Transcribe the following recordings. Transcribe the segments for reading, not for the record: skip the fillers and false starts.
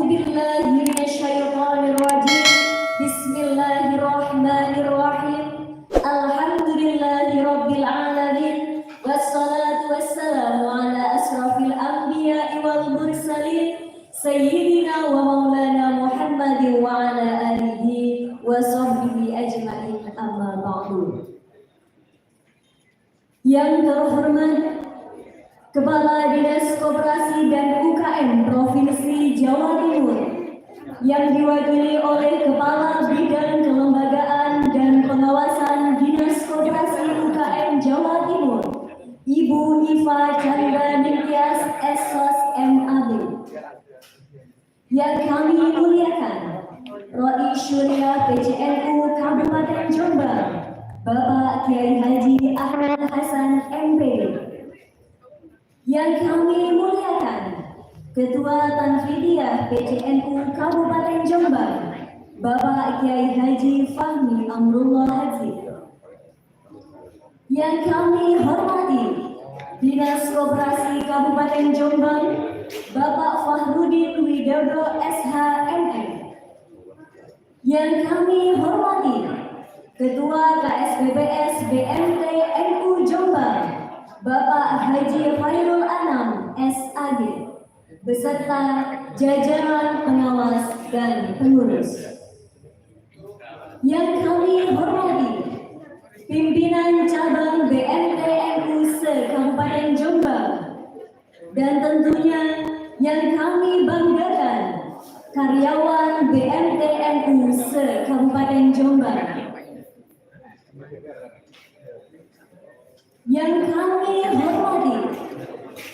billahi minasyaitonir rajim. Bismillahirrahmanirrahim. Alhamdulillahi rabbil alamin. Wassalatu wassalamu ala asrafil anbiya'i wal mursalin. Sayyidina wa maulana Muhammadin wa ala alihi wa sahbihi ajma'in, amma ba'du. Yang terhormat Kepala Dinas Koperasi dan UKM Provinsi Jawa Timur, yang diwakili oleh Kepala Bidang Kelembagaan dan Pengawasan Dinas Koperasi UKM Jawa Timur, Ibu Iva Chandra Ningtyas SOS MAB. Yang kami muliakan Roi Syuriah PCNU Kabupaten Jombang, Bapak Kiai Haji Ahmad Hasan MPD. Yang kami muliakan Ketua Tanfidiyah PCNU Kabupaten Jombang, Bapak Kiai Haji Fahmi Amrullah Haji. Yang kami hormati Dinas Koperasi Kabupaten Jombang, Bapak Fahrudin Widodo SHMM. Yang kami hormati Ketua KSBPS BMT NU Jombang, Bapak Haji Khairul Anam SAG, beserta jajaran pengawas dan pengurus. Yang kami hormati pimpinan cabang BMT NU se-Kabupaten Jombang, dan tentunya yang kami banggakan karyawan BMT NU se-Kabupaten Jombang. Yang kami hormati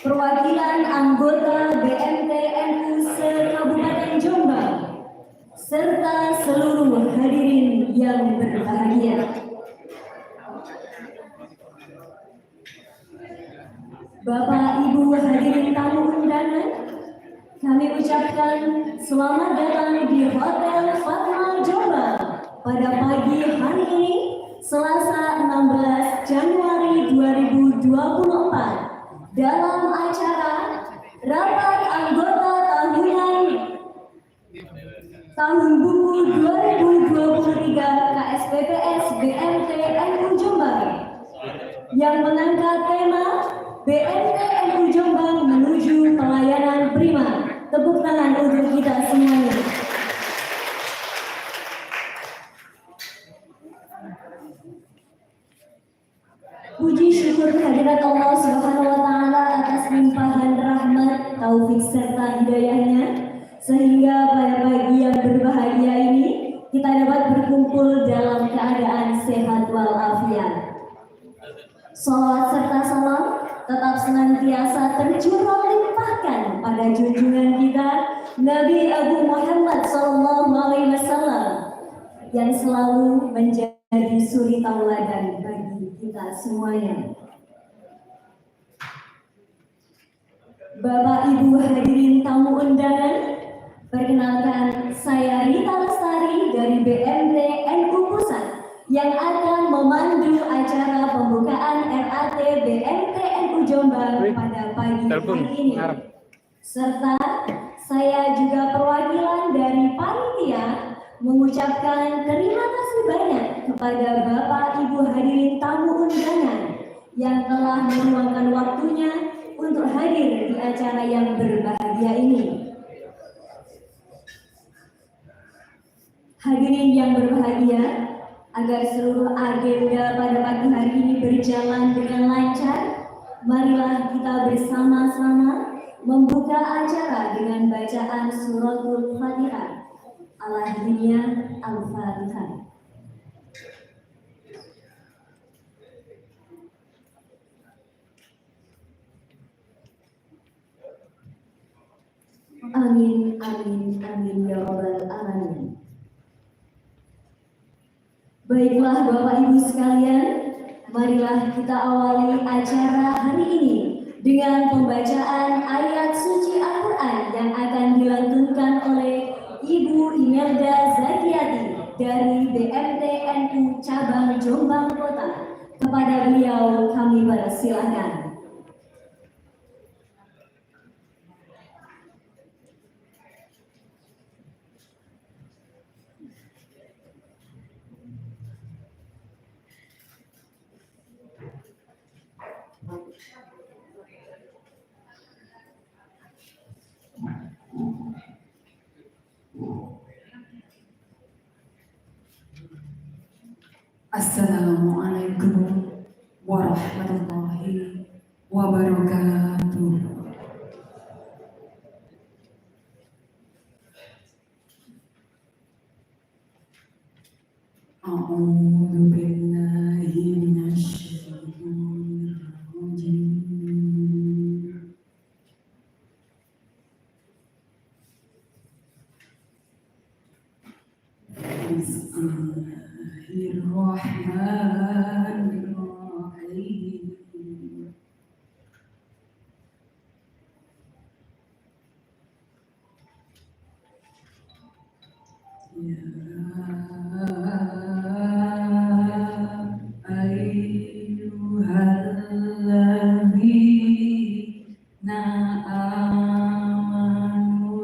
perwakilan anggota BMT NU se-Kabupaten Jombang serta seluruh hadirin yang berbahagia. Bapak Ibu hadirin tamu undangan, kami ucapkan selamat datang di Hotel Fatma Jombang pada pagi hari ini, Selasa 16 Januari 2024, dalam acara Rapat Anggota Tahunan Tahun Buku 2023 KSBPS BMT NU Jombang yang mengangkat tema BMT NU Jombang menuju pelayanan prima. Tepuk tangan untuk kita semuanya. Puji syukur kehadirat Allah Subhanahu wa Ta'ala atas limpahan rahmat, taufik serta hidayahnya, sehingga pada pagi yang berbahagia ini kita dapat berkumpul dalam keadaan sehat walafiat. Salawat serta salam tetap senantiasa tercurah limpahkan pada junjungan kita Nabi Abu Muhammad SAW yang selalu menjadi suri tauladan bagi kita semuanya. Bapak Ibu hadirin tamu undangan, perkenalkan saya Rita Lestari dari BMT NU Pusat yang akan memandu acara pembukaan RAT BMT NU Jombang pada pagi hari ini. Serta saya juga perwakilan dari panitia mengucapkan terima kasih banyak kepada Bapak Ibu hadirin tamu undangan yang telah meluangkan waktunya untuk hadir di acara yang berbahagia ini. Hadirin yang berbahagia, agar seluruh agenda pada pagi hari ini berjalan dengan lancar, marilah kita bersama-sama membuka acara dengan bacaan suratul Fatihah. Al-Hadiyah Al-Fatihah. Amin, amin, amin ya rabbal alamin. Baiklah Bapak Ibu sekalian, marilah kita awali acara hari ini dengan pembacaan ayat suci Al-Quran yang akan dilantunkan oleh Ibu Imelda Zakiati dari BMT NU Cabang Jombang Kota. Kepada beliau kami persilahkan. Assalamualaikum warahmatullahi wabarakatuh. A'udzu billahi minasyaitonir rajim. Bismillahirrahmanirrahim. Ya ayyuhalladzina amanu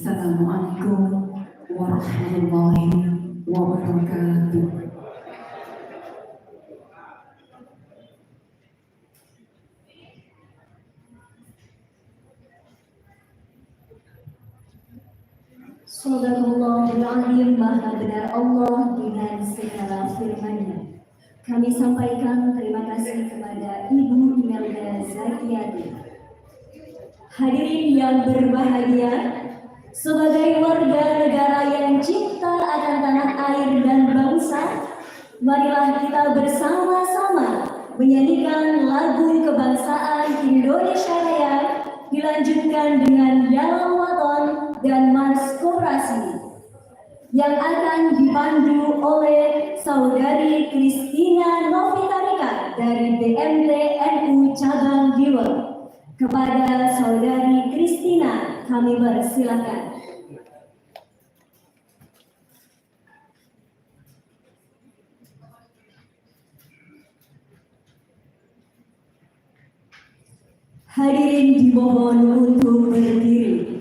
Assalamualaikum warahmatullahi wabarakatuh. Sadaqallahul Azim, Maha benar Allah dengan segala firman-Nya. Kami sampaikan terima kasih kepada Ibu Imelda Zakiyati. Hadirin yang berbahagia, sebagai warga negara yang cinta akan tanah air dan bangsa, marilah kita bersama-sama menyanyikan lagu kebangsaan Indonesia Raya, dilanjutkan dengan Yalam Waton dan Mars Koperasi yang akan dipandu oleh Saudari Kristina Novitarika dari BMT NU Cabang Diwen. Kepada Saudari Kristina kami persilakan. Hadirin dimohon untuk berdiri.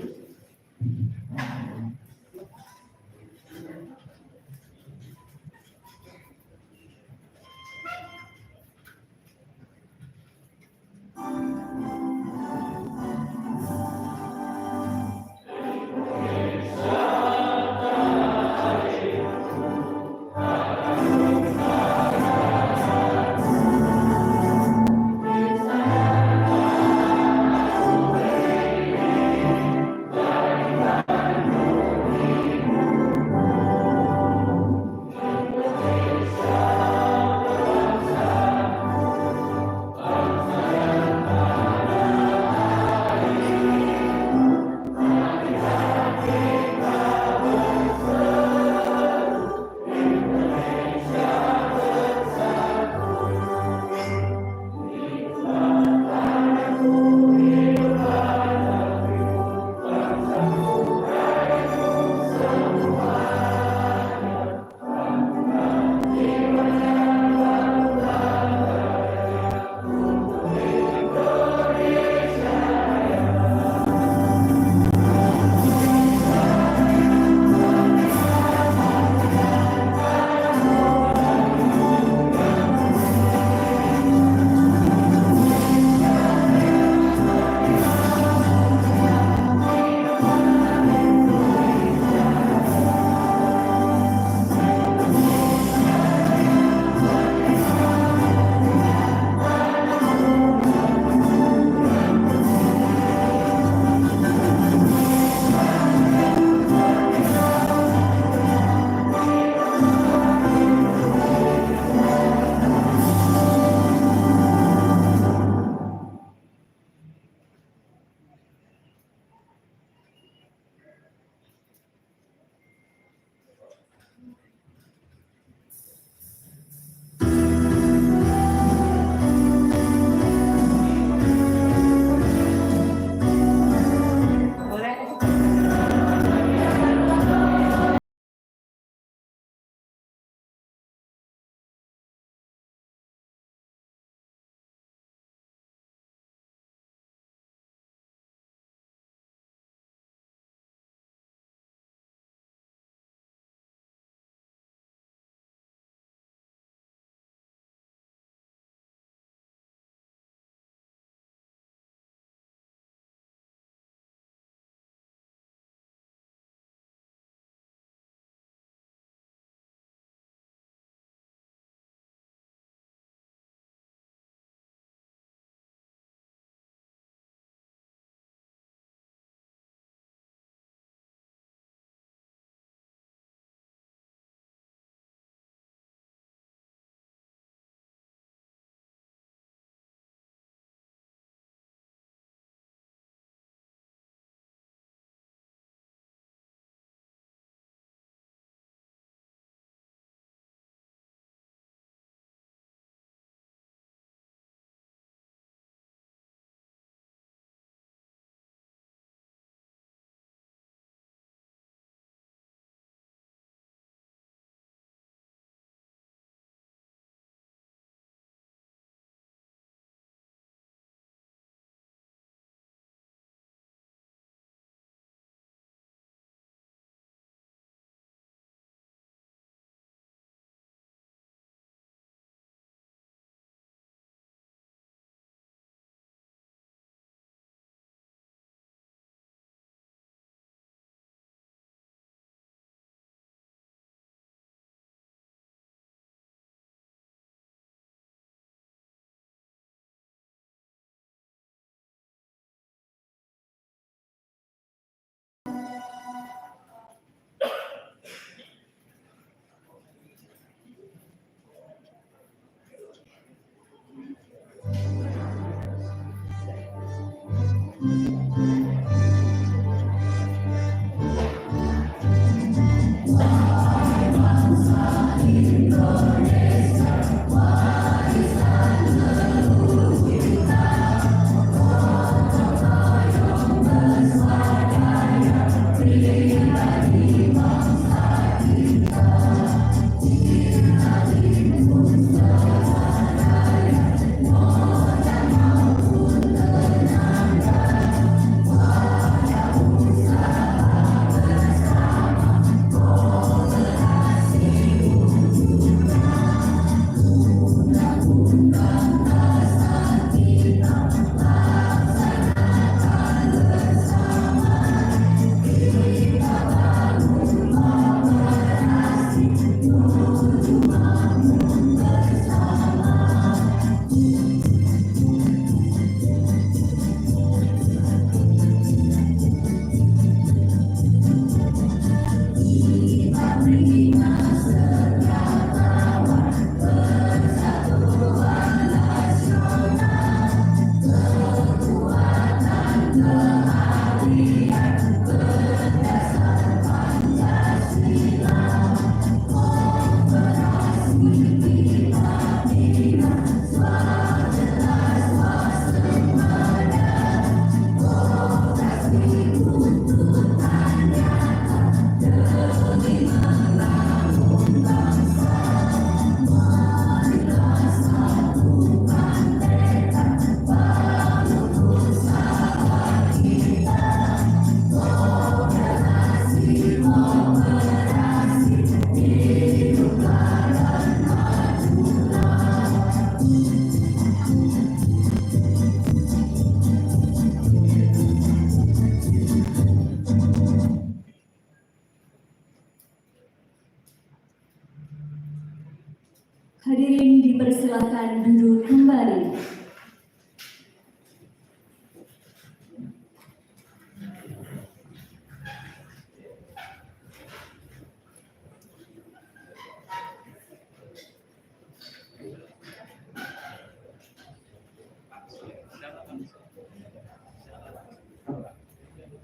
Hadirin dipersilakan duduk kembali.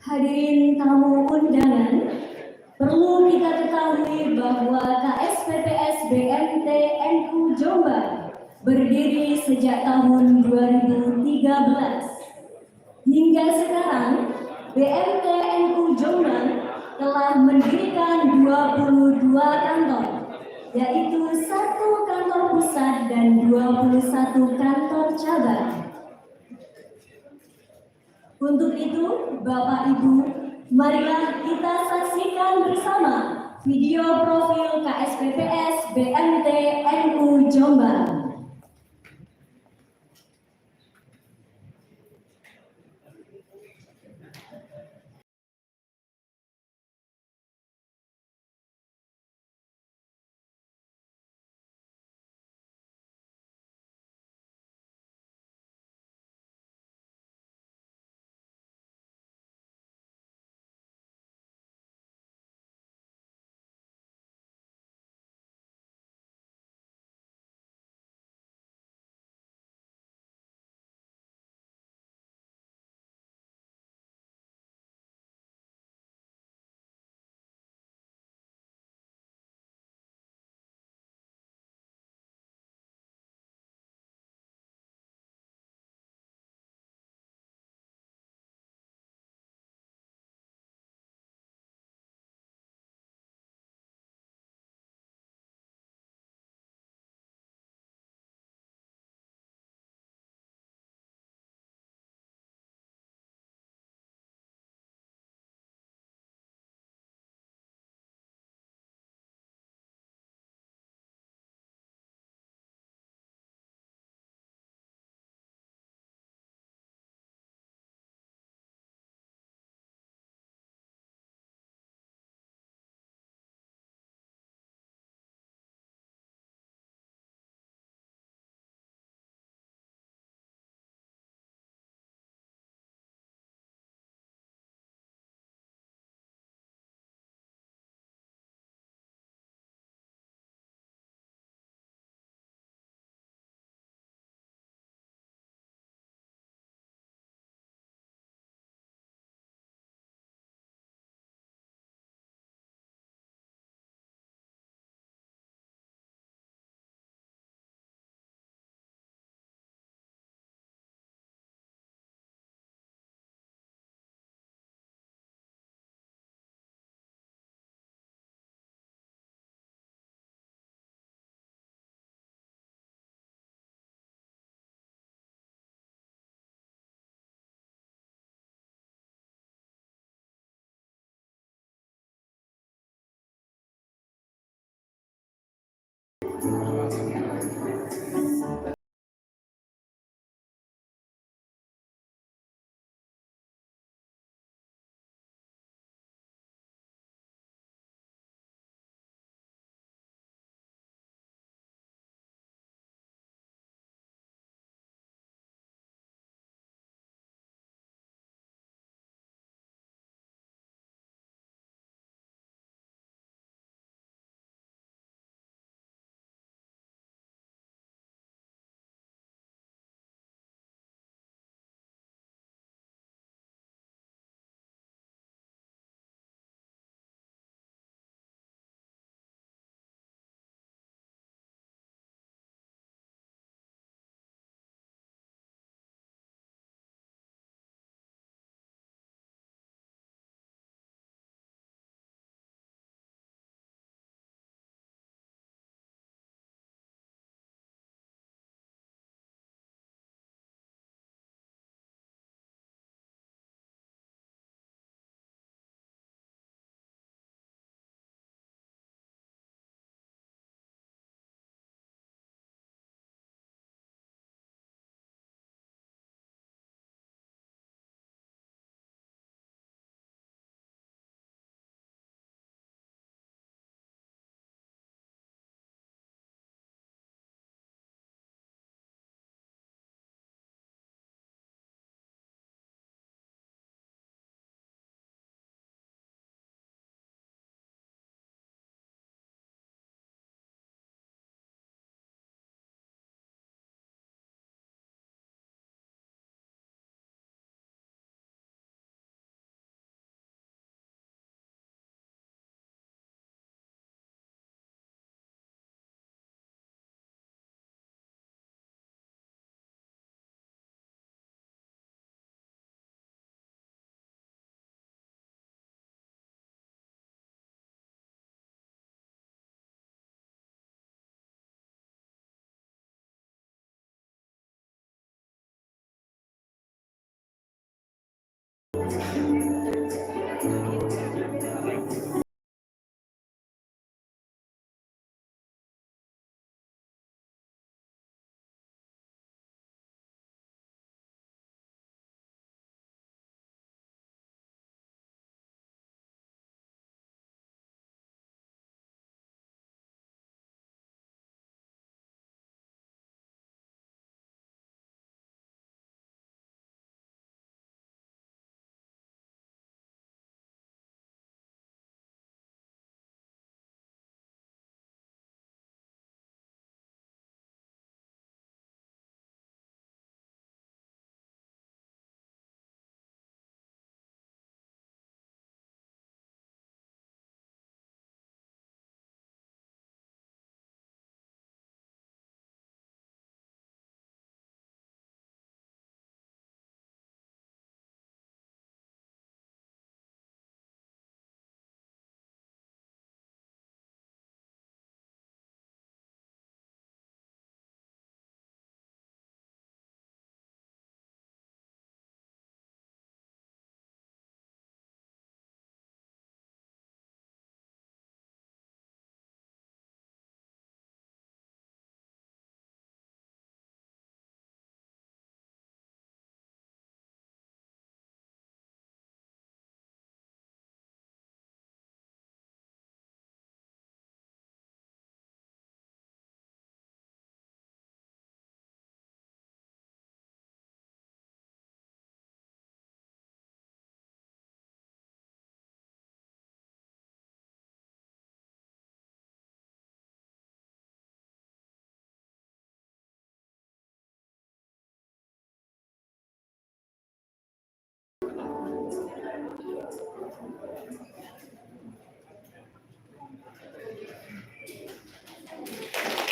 Hadirin tamu undangan, perlu kita ketahui bahwa KSPPS BMT NU Jombang berdiri sejak tahun 2013. Hingga sekarang, BMT NU Jombang telah mendirikan 22 kantor, yaitu 1 kantor pusat dan 21 kantor cabang. Untuk itu, Bapak Ibu, marilah kita saksikan bersama video profil KSPPS BMT NU Jombang.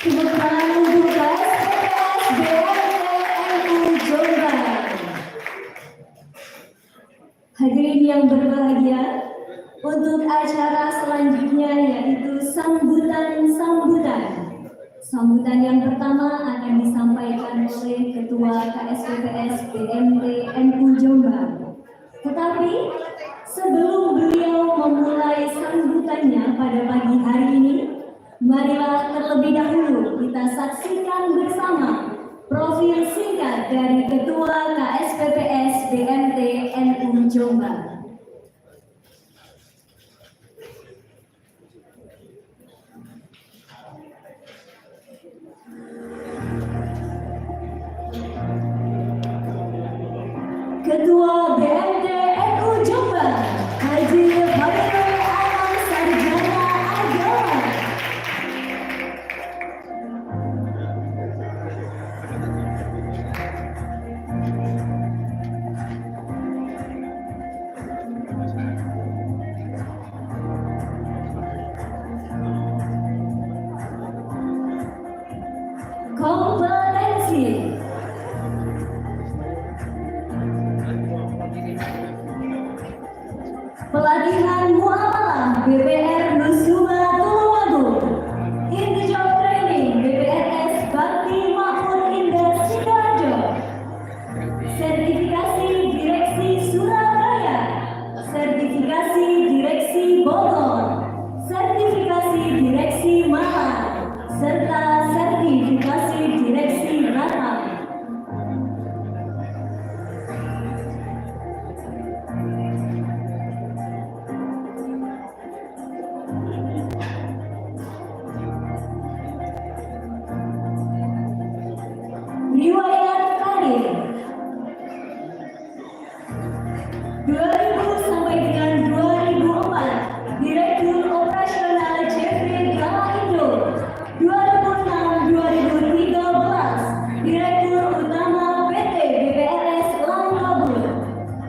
Tepuk tangan untuk PSPS BMTNU Jombang. Hadirin yang berbahagia, untuk acara selanjutnya yaitu sambutan. Sambutan yang pertama akan disampaikan oleh Ketua KSPPS BMTNU Jombang. Tetapi sebelum beliau memulai sambutannya pada pagi hari ini, marilah terlebih dahulu kita saksikan bersama profil singkat dari Ketua KSPPS BMT NU Jombang. Ketua BMT NU Jombang, Haji Khairul Anam Sarjana Agama. Kompetensi. Pelatihan muamalah BPR Nusuma Tulungagung. In the job training BPRS Bakti Makmur Indah Sidoarjo. Sertifikasi Direksi Surabaya, sertifikasi Direksi Bogor, sertifikasi Direksi Malang, serta sertifikasi Direksi Batam. Riwayat karir 2000 sampai dengan 2004 Direktur Operasional Jeffrey Galaindo. 2006-2013 Direktur Utama PT BPRS Langkabur.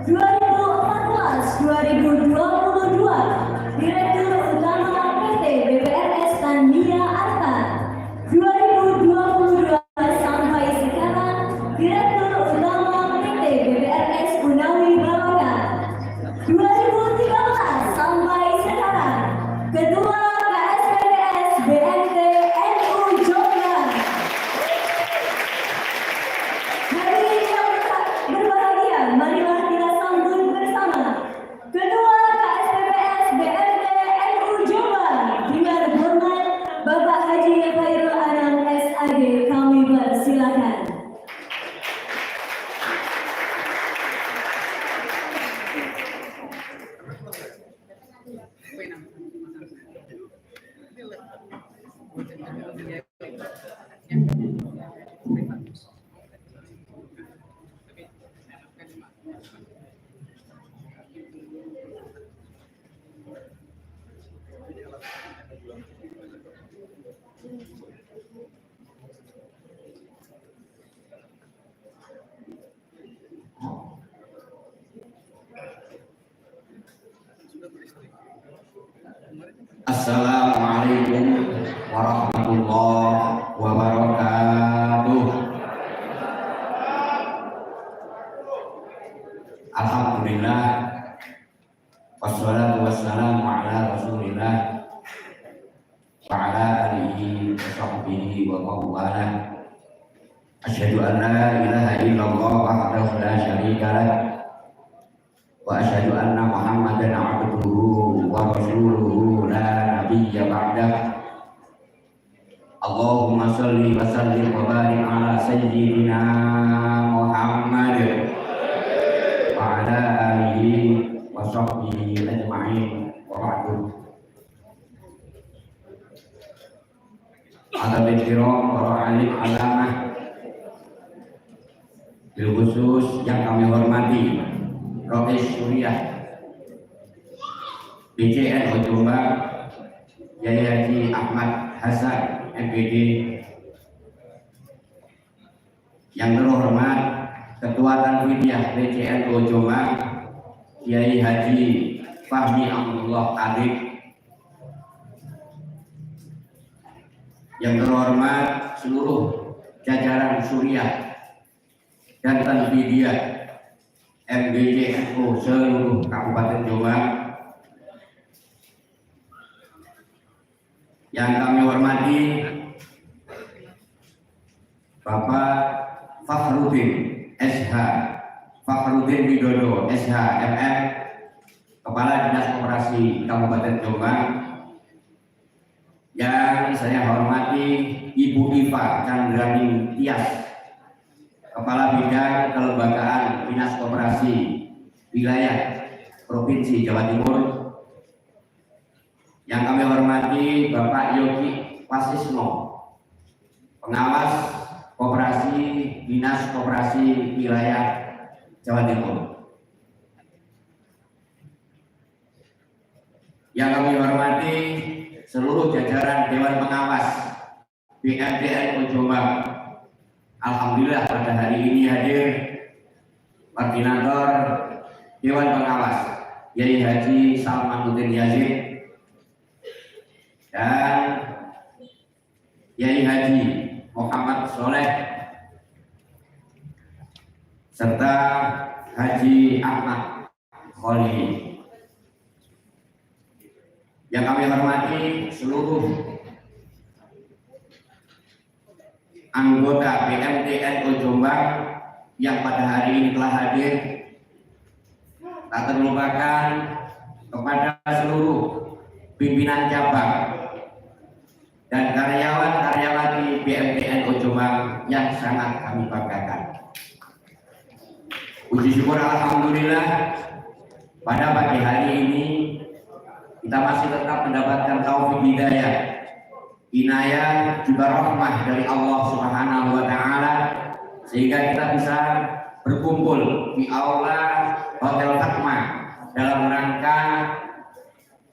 2014-2022 Direktur Utama PT BPRS Tandia Arta. 2022 sampai sekarang Direktur Utama PT BPRS Unawi Baroka. 2013 sampai sekarang Ketua KSPPS BMT NU Jombang. Hadirin yang berbahagia, marilah kita sambut bersama Ketua KSPPS BMT NU Jombang dengan hormat Bapak Haji Khairul Anam SAG. Kami persilakan. Assalamualaikum warahmatullahi wabarakatuh. Alhamdulillah, wassalatu wassalamu ala rasulillah wa ala alihi wa sahbihi wa mawala. Asyhadu an la ilaha illallah wahdahu la syarika lah wa asyhadu anna Muhammadan abduhu wa rasuluhu la nabiyya ba'dah. Allahumma shalli wa sallim wa barik ala sayyidina Muhammad wa ala alihi wa sahbihi ajma'in wa ba'du. Hadirin kiram, para alim alamah, bil khusus yang kami hormati Profes Suriah BCN Jombang, Yai Haji Ahmad Hasan MPD, yang terhormat Ketua Tanfidiyah BCN Jombang Yai Haji Fahmi Abdullah Arif, yang terhormat seluruh jajaran Suriah dan Tanfidiyah MBJNU seluruh Kabupaten Jombang, yang kami hormati Bapak Fakhruddin SH, Fakhruddin Widodo SH MM, Kepala Dinas Koperasi Kabupaten Jombang, Yang saya hormati Ibu Iva Chandrani Tias, Kepala Bidang Kelembagaan Dinas Koperasi Wilayah Provinsi Jawa Timur. Yang kami hormati Bapak Yogi Pasisno, Pengawas Koperasi Dinas Koperasi Wilayah Jawa Timur. Yang kami hormati seluruh jajaran Dewan Pengawas BMTN Jombang. Alhamdulillah pada hari ini hadir Koordinator Dewan Pengawas Yai Haji Salmanuddin Yazid dan Yai Haji Muhammad Soleh serta Haji Ahmad Khalili. Yang kami hormati seluruh anggota BMTN Jombang yang pada hari ini telah hadir, tak terlupakan kepada seluruh pimpinan cabang dan karyawan-karyawati BMTN Jombang yang sangat kami banggakan. Puji syukur alhamdulillah pada pagi hari ini kita masih tetap mendapatkan taufik hidayah, inayah juga rahmah dari Allah Subhanahu wa taala sehingga kita bisa berkumpul di aula Hotel Fatma dalam rangka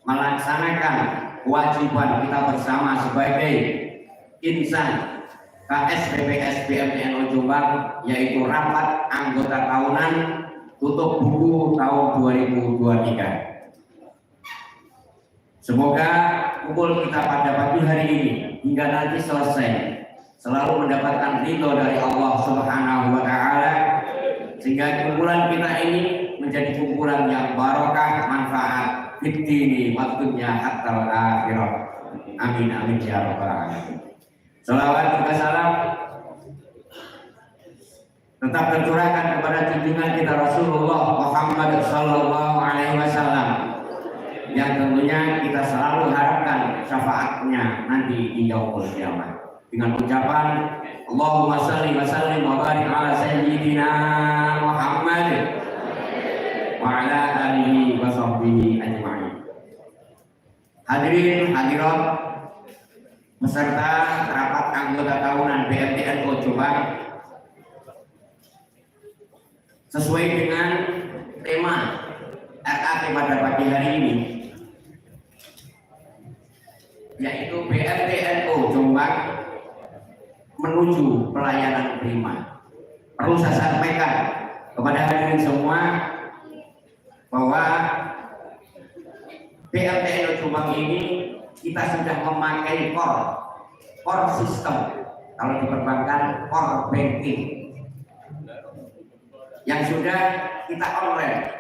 melaksanakan kewajiban kita bersama sebagai insan KSPPS BMTN Jombang, yaitu rapat anggota tahunan tutup buku tahun 2023. Semoga kumpul kita pada pagi hari ini hingga nanti selesai selalu mendapatkan ridho dari Allah Subhanahu wa taala sehingga kumpulan kita ini menjadi kumpulan yang barokah manfaat fid dini wa dunya hatta akhirah. Amin amin ya rabbal alamin. Salawat juga salam tetap tercurahkan kepada junjungan kita Rasulullah Muhammad sallallahu alaihi wasallam yang tentunya kita selalu harapkan syafaatnya nanti di yaumul kiamat dengan ucapan Allahumma shalli wa sallim wa barik ala sayyidina Muhammad wa ala alihi wa sahbihi ajma'in. Hadirin hadirat beserta rapat anggota tahunan BMTN Jombang, sesuai dengan tema RAT pada pagi hari ini, yaitu BMTN Jombang menuju pelayanan prima. Perlu saya sampaikan kepada hadirin semua bahwa BMTN Jombang ini kita sudah memakai core system, kalau di perbankan core banking yang sudah kita online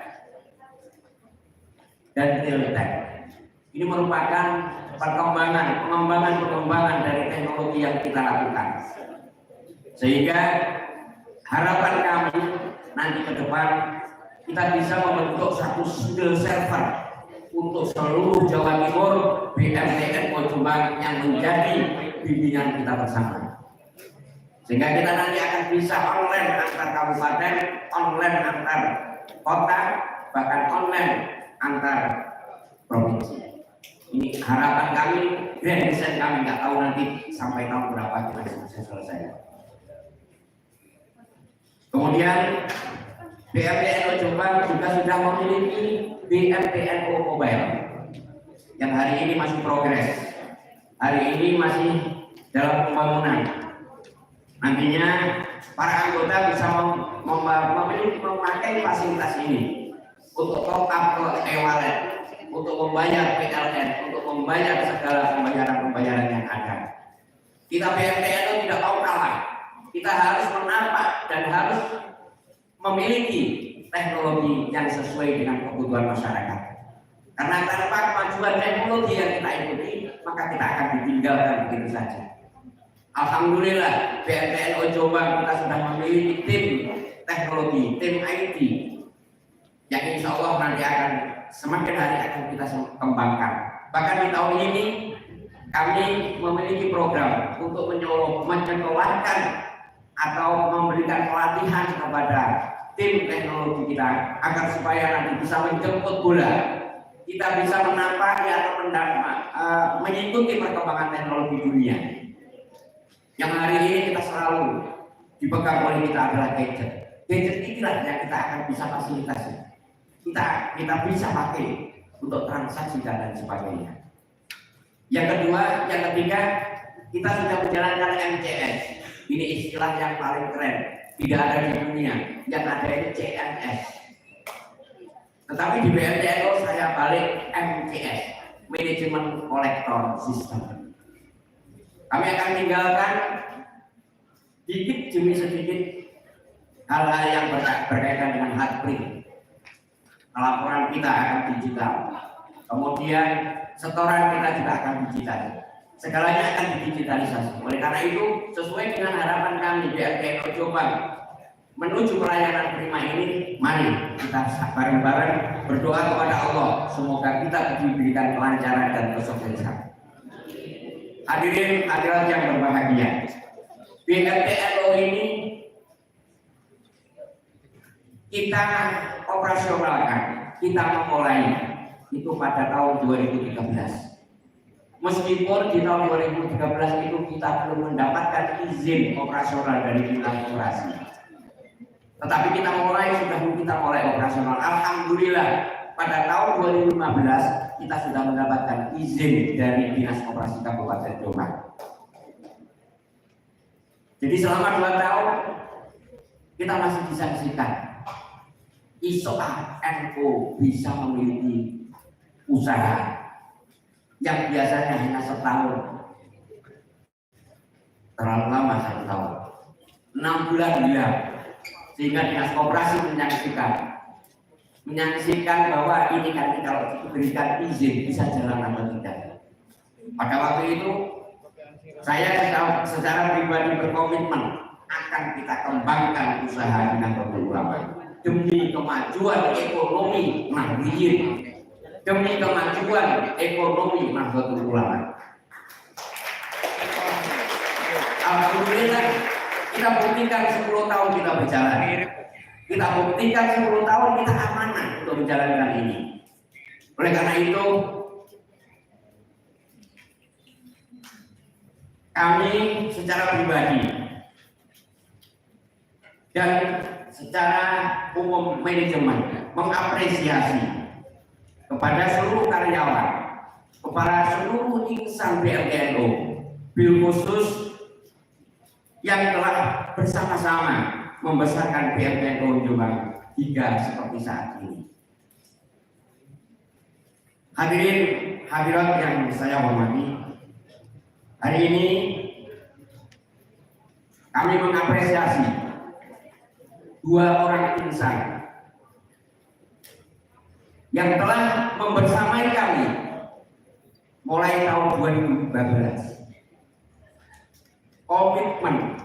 dan real-time. Ini merupakan pengembangan dari teknologi yang kita lakukan, sehingga harapan kami nanti ke depan kita bisa membentuk satu single server untuk seluruh Jawa Timur BMTN Jombang yang menjadi bimbingan kita bersama, sehingga kita nanti akan bisa online antar kabupaten, online antar kota, bahkan online antar provinsi. Ini harapan kami, grand design kami, nggak tahu nanti sampai tahun berapa kita bisa selesai. Kemudian BMTN Jombang juga sudah memiliki BMTN Mobile yang hari ini masih progres, hari ini masih dalam pembangunan. Nantinya para anggota bisa memakai fasilitas ini untuk top up ke e-wallet, untuk membayar PLN, untuk membayar segala pembayaran yang ada. Kita BMTN tidak mau kalah. Kita harus menampak dan harus memiliki teknologi yang sesuai dengan kebutuhan masyarakat. Karena tanpa kemajuan teknologi yang kita ikuti, maka kita akan ditinggalkan begitu saja. Alhamdulillah BMTN Jombang kita sudah memiliki tim teknologi, tim IT yang insya Allah nanti akan semakin hari akan kita kembangkan. Bahkan di tahun ini kami memiliki program untuk menyekolahkan atau memberikan pelatihan kepada tim teknologi kita agar supaya nanti bisa menjemput bola, kita bisa menampaki atau mengikuti perkembangan teknologi dunia. Yang hari ini kita selalu dipegang oleh kita adalah gadget. Gadget inilah yang kita akan bisa fasilitasi. Kita bisa pakai untuk transaksi dan lain sebagainya. Yang ketiga, kita sudah menjalankan MCS. Ini istilah yang paling keren, tidak ada di dunia. Yang ada ini CMS. Tetapi di BMTNO saya balik MCS, Management Collector System. Kami akan tinggalkan sedikit demi sedikit hal-hal yang berkaitan dengan hard print. Laporan kita akan digital. Kemudian setoran kita juga akan digital. Segalanya akan didigitalisasi. Oleh karena itu, sesuai dengan harapan kami BMTNO Jombang menuju pelayanan prima ini, mari kita bareng-bareng berdoa kepada Allah semoga kita diberikan kelancaran dan kesuksesan. Hadirin hadirat yang berbahagia, BMTNO ini kita operasionalkan, kita memulai itu pada tahun 2013. Meskipun di tahun 2013 itu kita belum mendapatkan izin operasional dari dinas operasi, tetapi kita mulai operasional. Alhamdulillah pada tahun 2015 kita sudah mendapatkan izin dari Dinas Operasi Kabupaten Jombang. Jadi selama 2 tahun kita masih disaksikan ISO-NO bisa memiliki usaha yang biasanya hanya setahun, terlalu lama 1 tahun, 6 bulan dia, sehingga Dinas Koperasi menyaksikan bahwa ini kan kalau diberikan izin bisa jalan atau tidak. Pada waktu itu saya secara pribadi berkomitmen akan kita kembangkan usaha Nahdlatul Ulama demi kemajuan ekonomi Nahdliyin, demi kemajuan ekonomi Nahdlatul Ulama. Alhamdulillah kita buktikan 10 tahun kita berjalan. Kita buktikan 10 tahun kita amanah untuk menjalankan ini. Oleh karena itu kami secara pribadi dan secara umum manajemen mengapresiasi kepada seluruh karyawan, kepada seluruh insan BMTNO, bil khusus yang telah bersama-sama membesarkan BMTNO Jombang hingga seperti saat ini. Hadirin hadirat yang saya hormati, hari ini kami mengapresiasi 2 orang insan yang telah membersamai kami mulai tahun 2015. Komitmen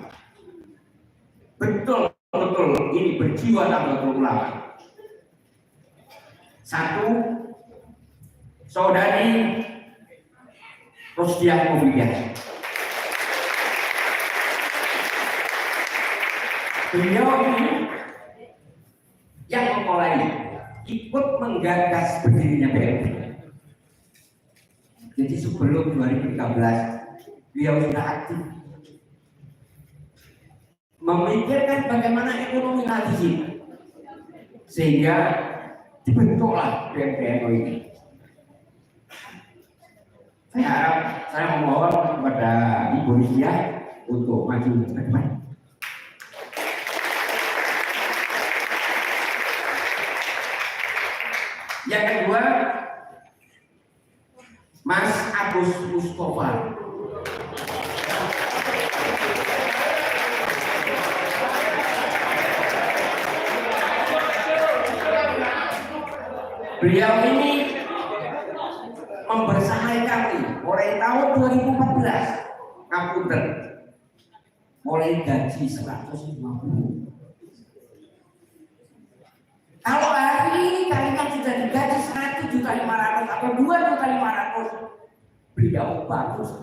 betul-betul ini berjiwa Nahdlatul Ulama. 1, Saudari Rosdiah Mubidah. Beliau ini yang memulai ikut menggagas berdirinya BMT. Jadi sebelum 2013 beliau sudah aktif memikirkan bagaimana ekonomi Nahdliyin sehingga dibentuklah BMTNO ini. Saya harap saya memohon kepada Ibu Rizia untuk maju ke depan. Yang kedua, Mas Agus Mustafa. Beliau ini membersamai kami mulai tahun 2014 ngapunten, mulai gaji 150. Kalau hari ini kalian sudah digaji 1.500.000 atau 2.500.000, beliau beliau bagus,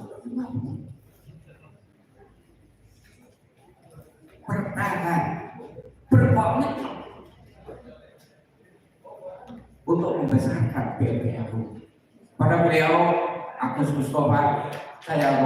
bertahan, berkomitmen untuk membesarkan PBNU. Pada beliau Agus Mustafa, saya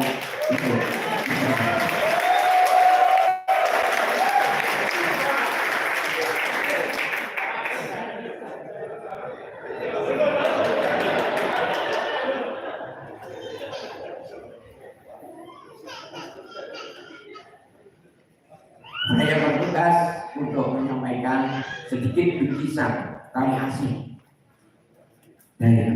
bertugas untuk menyampaikan sedikit bingkisan tali asih dari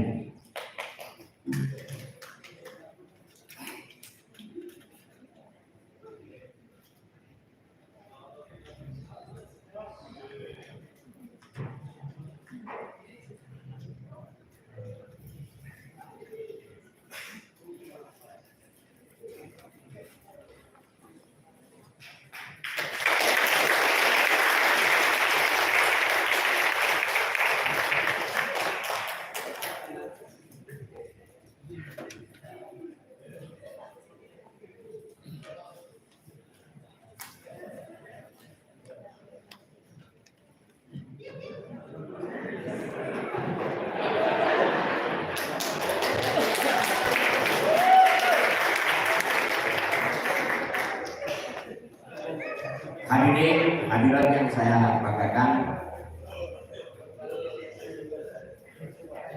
hadirin yang saya banggakan.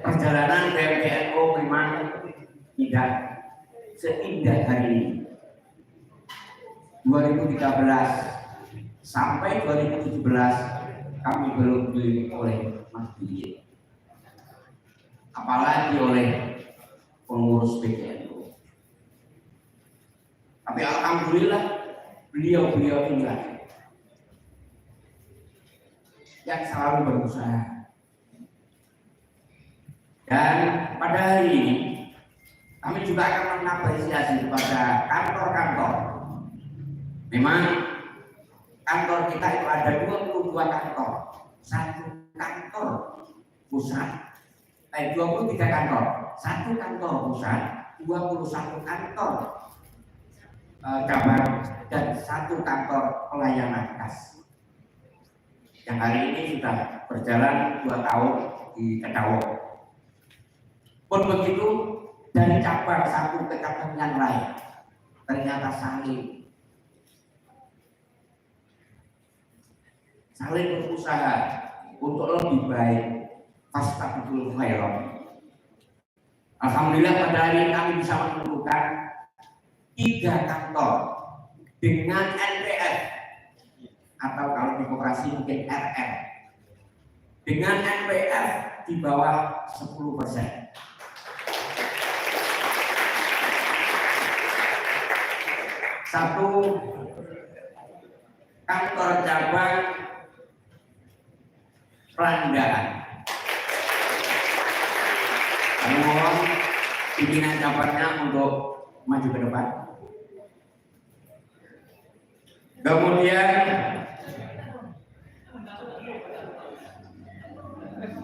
Perjalanan PBNU memang tidak seindah hari ini. 2013 sampai 2017 kami belum dipilih oleh Mas Billy, apalagi oleh pengurus PBNU. Tapi alhamdulillah beliau inilah yang selalu berusaha. Dan pada hari ini kami juga akan mengapresiasi kepada kantor-kantor. Memang kantor kita itu ada 22 kantor, satu kantor pusat, 23 kantor, satu kantor pusat, 21 kantor cabang, dan satu kantor pelayanan khas. Yang hari ini sudah berjalan 2 tahun di Kedawo. Pun begitu, dari cabang satu ke cabang yang lain ternyata saling berusaha untuk lebih baik. Fastabiqul khairat. Alhamdulillah pada hari ini kami bisa menemukan 3 kantor dengan NPF, atau kalau di koperasi mungkin RR, dengan NPF di bawah 10%. Satu kantor cabang Pelandaan. Kami mohon pimpinan cabangnya untuk maju ke depan. Kemudian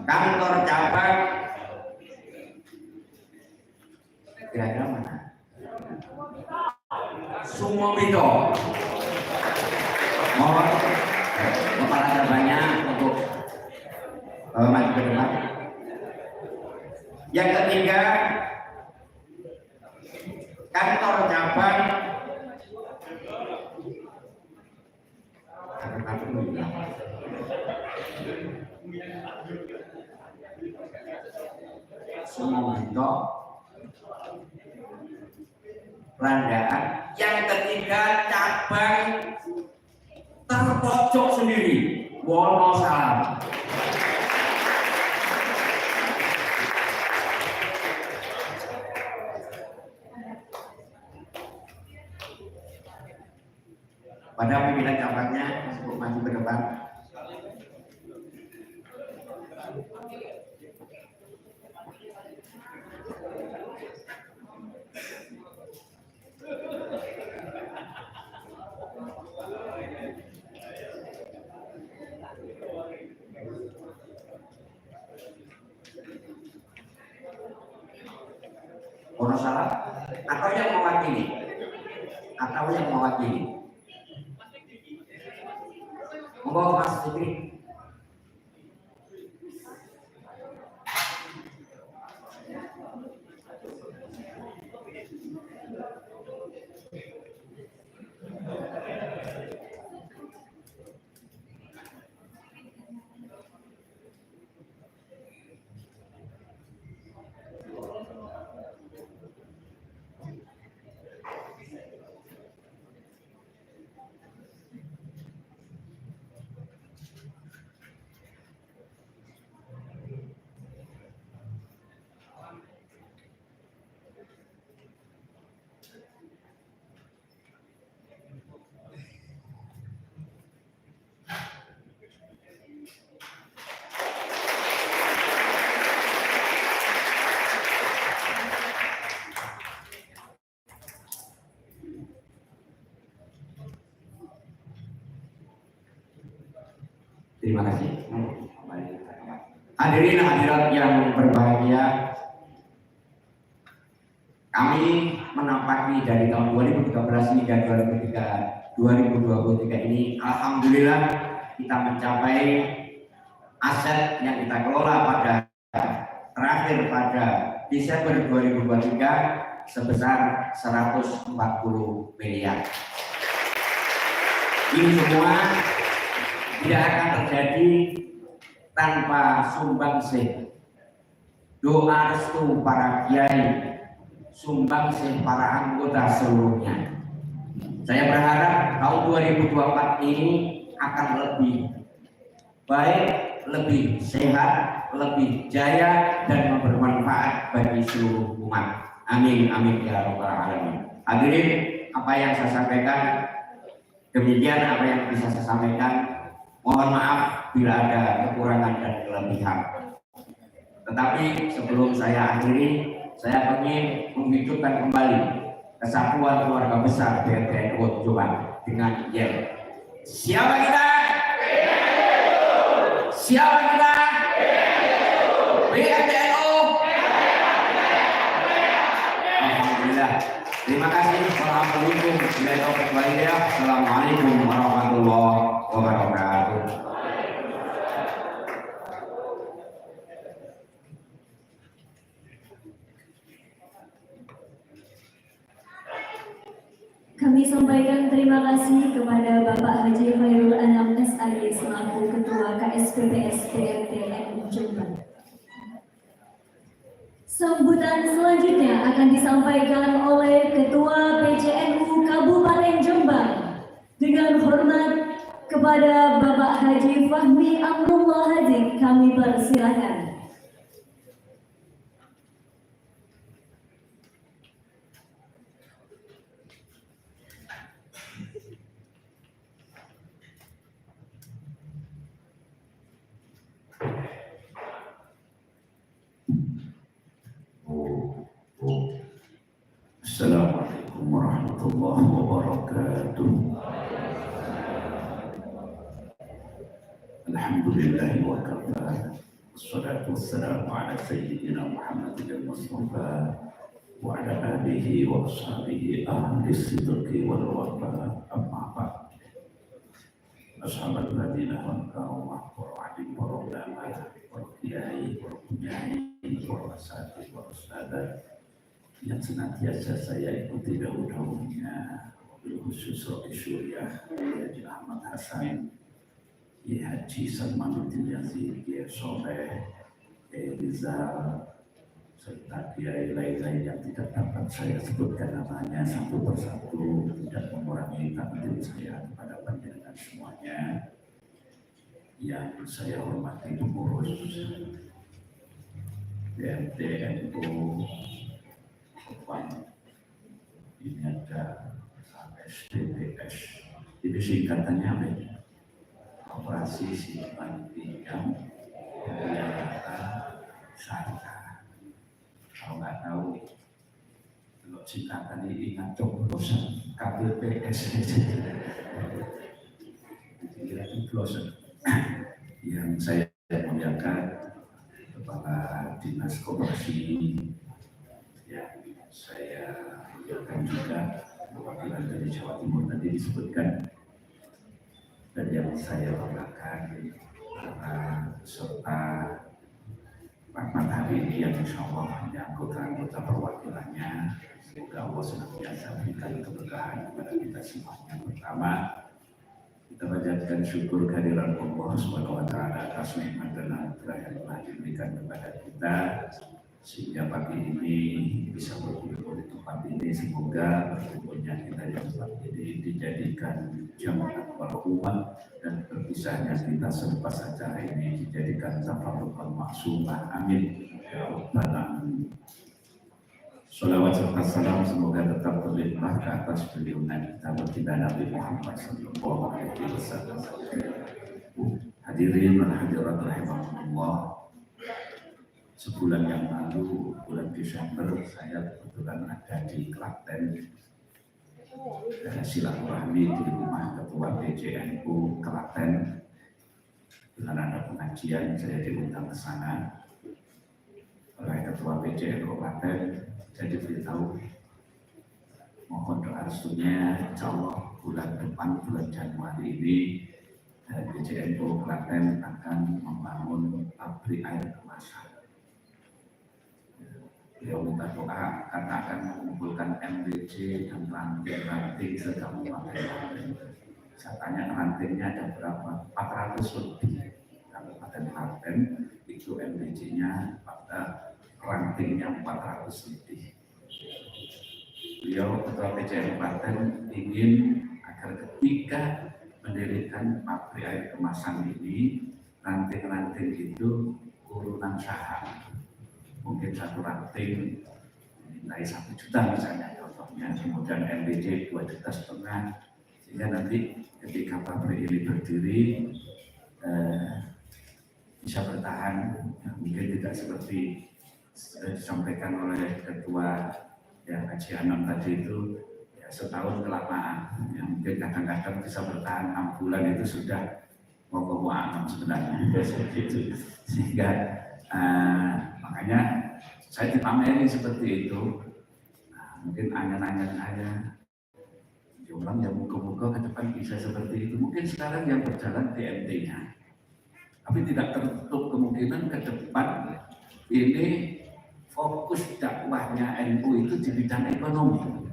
kantor cabang kira-kira mana? Sumobito. Mohon kepala cabangnya untuk maju ke depan. Yang ketiga, kantor cabang Sumobito, Pelandaan. Yang ketiga, cabang terpojok sendiri, Wonosalam. Pada pimpinan cabangnya untuk maju ke depan. Wonosalam. atau yang mewakili? Monggo Mas Fikri. Terima kasih. Hadirin hadirat yang berbahagia, kami menapaki dari tahun 2013 hingga 2023 ini, alhamdulillah kita mencapai aset yang kita kelola pada terakhir pada Desember 2023 sebesar 140 miliar. Ini semua tidak akan terjadi tanpa sumbangsih doa restu para kiai, sumbangsih para anggota seluruhnya. Saya berharap tahun 2024 ini akan lebih baik, lebih sehat, lebih jaya dan bermanfaat bagi seluruh umat. Amin amin ya rabbal alamin. Hadirin, apa yang saya sampaikan demikian apa yang bisa saya sampaikan. Mohon maaf bila ada kekurangan dan kelebihan. Tetapi sebelum saya akhiri, saya ingin menghidupkan kembali kesatuan keluarga besar BNTN Jombang dengan yel. Siapa kita? Siapa kita? BNTNU. Alhamdulillah. Terima kasih. Assalamualaikum warahmatullahi wabarakatuh. Kami sampaikan terima kasih kepada Bapak Haji Khairul Anam SAY selaku Ketua KSPPS BNTN Jombang. Sambutan selanjutnya akan disampaikan oleh Ketua PCNU Kabupaten Jombang. Dengan hormat kepada Bapak Haji Fahmi Amrullah Haji, kami persilakan. Assalamualaikum warahmatullahi wabarakatuh. Alhamdulillah wa kafa. Wassalatu wassalamu ala sayyidina Muhammadin al-Mustafa wa ala alihi wa ashabihi ahli sidqi wal wafa. Amma ba'd. Ashabat ladina hamda'umah warahmatullahi wabarakatuh. Para kiai, para penyanyi, para asatidz, para ustadzah yang senantiasa saya ikuti dahulu-dahulunya, wabil khusus Robi Suriah, Haji Ahmad Hasan, Haji Salmanuddin Yazid, Soleh, Rizal, serta kiai lain-lain yang tidak dapat saya sebutkan namanya satu persatu, tidak mengurangi takdir saya kepada panjenengan semuanya. Yang saya hormati pengurus BNTNU ini ada SDPS, ini singkatannya apa ya? Operasi Simpan Pinjam Pembiayaan Syariah. Kalau nggak tahu, kalau singkatan ini ingat coblosan KPPS kira coblosan yang saya muliakan Kepala Dinas Koperasi, ya, saya akan juga perwakilan dari Jawa Timur tadi disebutkan, dan yang saya banggakan para peserta rapat hari ini yang insya Allah hanya anggota perwakilannya. Semoga Allah senantiasa berikan keberkahan kepada kita semuanya. Pertama, kita panjatkan syukur kehadiran Allah Subhanahu wa taala atas nikmat dan anugerah yang telah diberikan kepada kita sehingga pagi ini bisa berkumpul di tempat ini. Semoga berkumpulnya kita di tempat ini dijadikan jamaah umat dan berpisahnya kita selepas acara ini dijadikan tafarruqan maksumah. Amin ya rabbal alamin. Salawat serta salam semoga tetap berlimpah ke atas beliau kita Nabi Muhammad sallallahu alaihi wasallam. Hadirin dan hadirat rahimahullah, sebulan yang lalu, bulan Desember, saya kebetulan ada di Klaten, silaturahmi di rumah Ketua PJNU Klaten. Dengan ada pengajian, saya diundang ke sana oleh Ketua PJNU Klaten. Saya diberitahu mohon doa restunya, insya Allah bulan depan, bulan Januari ini PJNU Klaten akan membangun pabrik air kemasan. Beliau minta doa karena akan mengumpulkan MDC dan ranting-ranting serta memakai ranting. Saya tanya rantingnya ada berapa? 400 lebih. Kabupaten Klaten itu MDC-nya pada rantingnya 400 lebih. Beliau Ketua PJNU Klaten ingin agar ketika mendirikan pabrik air kemasan ini, ranting-ranting itu urunan saham. Mungkin satu ranting nilai 1 juta misalnya contohnya, kemudian MDC 2,5 juta, sehingga nanti ketika pabrik ini berdiri bisa bertahan. Mungkin tidak seperti disampaikan oleh Ketua yang Haji Anam tadi itu ya, setahun kelamaan, yang mungkin kadang-kadang bisa bertahan 6 bulan itu sudah mau ke Anam sebenarnya. Sehingga makanya saya dipameri seperti itu. Nah, mungkin angan-angan saya orang yang muka-muka ke depan bisa seperti itu. Mungkin sekarang yang berjalan TMT-nya, tapi tidak tertutup kemungkinan ke depan ini fokus dakwahnya NU itu di bidang ekonomi.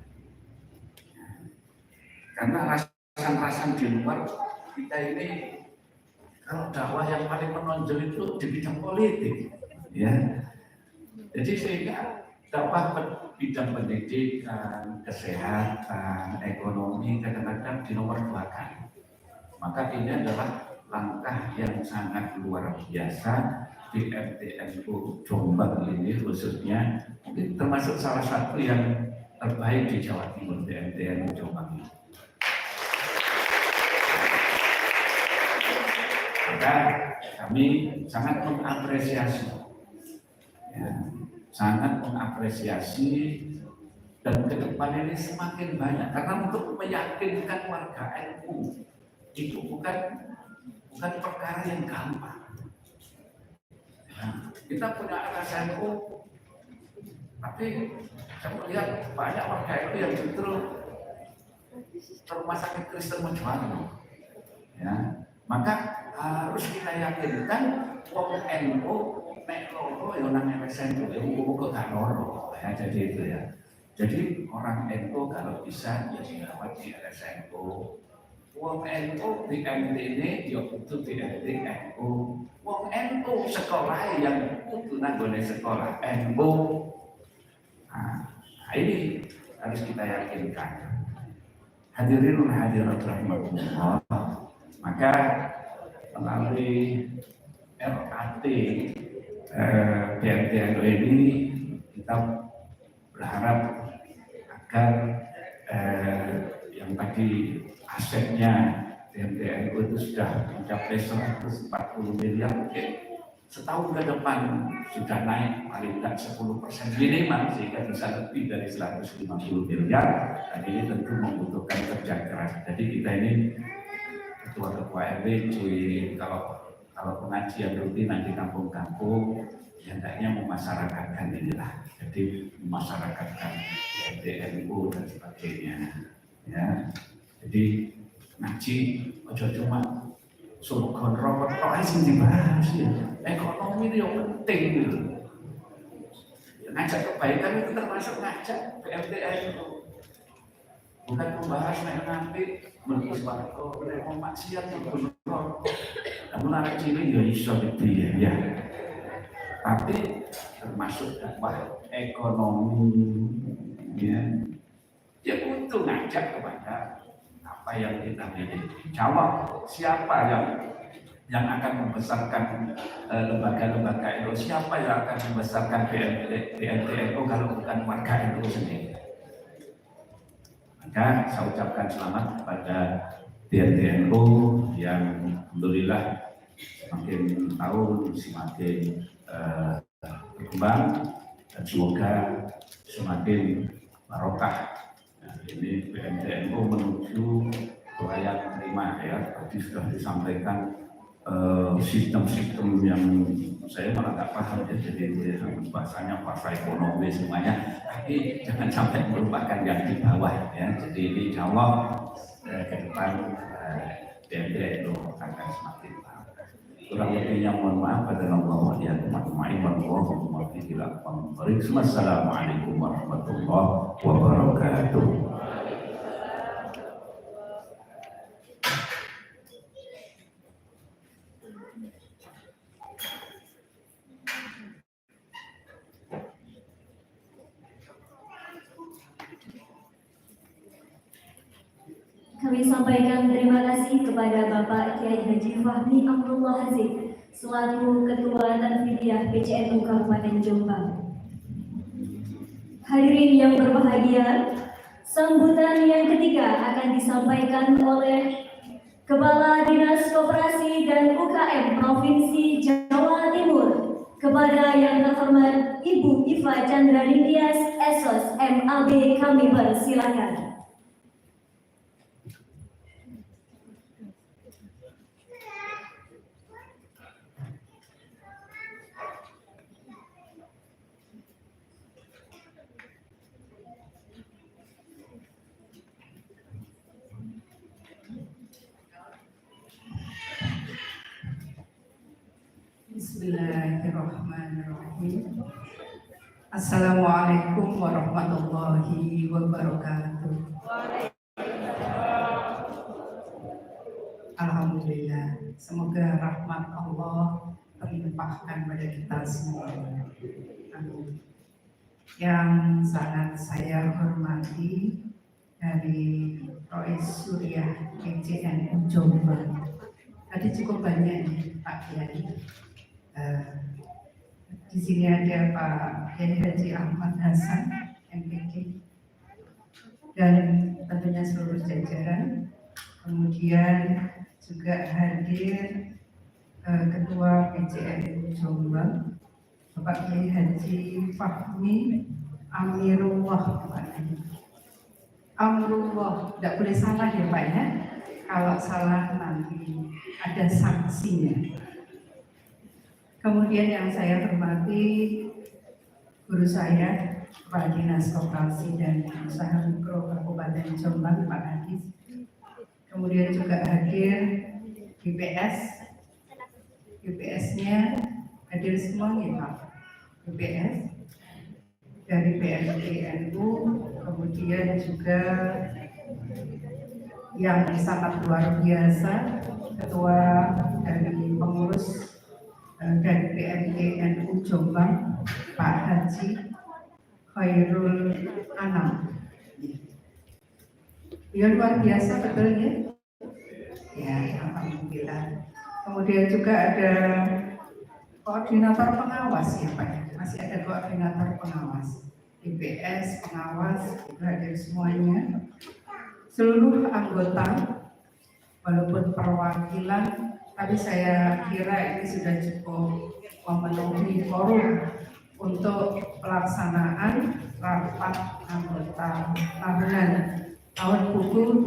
Karena rasan-rasan di luar kita ini, kalau dakwah yang paling menonjol itu di bidang politik, ya. Jadi sehingga dakwah bidang pendidikan, kesehatan, ekonomi kadang-kadang di nomor 2 kan. Maka ini adalah langkah yang sangat luar biasa di MTNU Jombang ini khususnya, mungkin termasuk salah satu yang terbaik di Jawa Timur di MTNU Jombang ini. Maka kami sangat mengapresiasi, ya, sangat mengapresiasi, dan ke depan ini semakin banyak karena untuk meyakinkan warga NU itu bukan perkara yang gampang. Nah, kita punya RSNU, tapi saya melihat banyak warga NU yang justru ke rumah sakit Kristen Mojokerto. Ya, maka harus kita yakinkan wong NU nek loro ya nang RSNU ya muga gak loro ya, jadi itu ya. Jadi orang NU kalau bisa ya dirawat di RSNU. Wong NU di MT ini ya kudu di MT NU. Wong NU sekolah yang kudu nanggone sekolah NU. Nah, ini harus kita yakinkan. Hadirin hadirat rahmatullah. Maka melalui RAT BMTNU ini kita berharap agar yang tadi asetnya BMTNU itu sudah mencapai 140 miliar, mungkin setahun ke depan sudah naik paling tidak 10% minimal sehingga bisa lebih dari 150 miliar. Dan ini tentu membutuhkan kerja keras. Jadi kita ini ketua-ketua RW, kalau kalau pengajian rutin nanti kampung-kampung, ya hendaknya memasyarakatkan inilah. Jadi memasyarakatkan NU dan sebagainya. Ya, jadi ngaji ojo cuma suruh kontrol tok sing dibahas ya. Ekonomi itu yang penting gitu. Ya, ngajak kebaikan itu termasuk ngajak PMTN itu. Bukan membahas nanti menulis waktu mau maksiat yang benar. Namun anak cilik ya iso gede ya. Tapi termasuk dakwah ekonomi ya. Ya untuk ngajak kepada apa yang kita miliki. Jawab siapa yang akan membesarkan lembaga-lembaga itu, siapa yang akan membesarkan BNTNU kalau bukan warga NU sendiri. Maka saya ucapkan selamat kepada BNTNU yang alhamdulillah semakin tahun semakin berkembang dan semoga semakin barokah. Ini BNTNU menuju layak terima ya. Tadi sudah disampaikan sistem-sistem yang saya malah nggak paham ya, jadi bahasanya pasar ekonomi semuanya, tapi jangan sampai melupakan yang di bawah ya. Jadi ini jawab ke depan BNTNU akan semakin baik. Kurang lebihnya mohon maaf pada Allah ya teman-teman. Wassalamualaikum warahmatullahi wabarakatuh. Kami sampaikan terima kasih kepada Bapak Kiai Haji Fahmi Amrullah Hazim selaku Ketua Tanfidiyah PCNU Kabupaten Jombang. Hadirin yang berbahagia, sambutan yang ketiga akan disampaikan oleh Kepala Dinas Koperasi dan UKM Provinsi Jawa Timur kepada yang terhormat Ibu Iva Chandra Ningtyas SOS MAB. Kami persilakan. Bismillahirrahmanirrahim. Assalamualaikum warahmatullahi wabarakatuh. Alhamdulillah, semoga rahmat Allah terlimpahkan pada kita semua. Amin. Yang sangat saya hormati dari Rois Surya PCNU Jombang. Tadi cukup banyak ya Pak Kiai. Di sini ada Pak Kiai Haji Ahmad Hasan MPK dan tentunya seluruh jajaran. Kemudian juga hadir Ketua PCNU Jombang Bapak Kiai Haji Fahmi Amirullah. Amrullah, tidak boleh salah ya Pak ya. Kalau salah nanti ada sanksinya. Kemudian yang saya hormati guru saya, Kepala Dinas Koperasi dan Usaha Mikro Kabupaten Jombang, Pak Hadis. Kemudian juga hadir BPS, BPS-nya hadir semua ya Pak. BPS dari BNTNU, kemudian juga yang sangat luar biasa, Ketua dari pengurus dari BNTNU Jombang, Pak Haji Khairul Anam. Dia luar biasa betul ya? Ya, alhamdulillah. Kemudian juga ada koordinator pengawas ya Pak. Masih ada koordinator pengawas, DPS pengawas, hadir semuanya. Seluruh anggota, walaupun perwakilan, tapi saya kira ini sudah cukup memenuhi forum untuk pelaksanaan rapat anggota tahunan tahun buku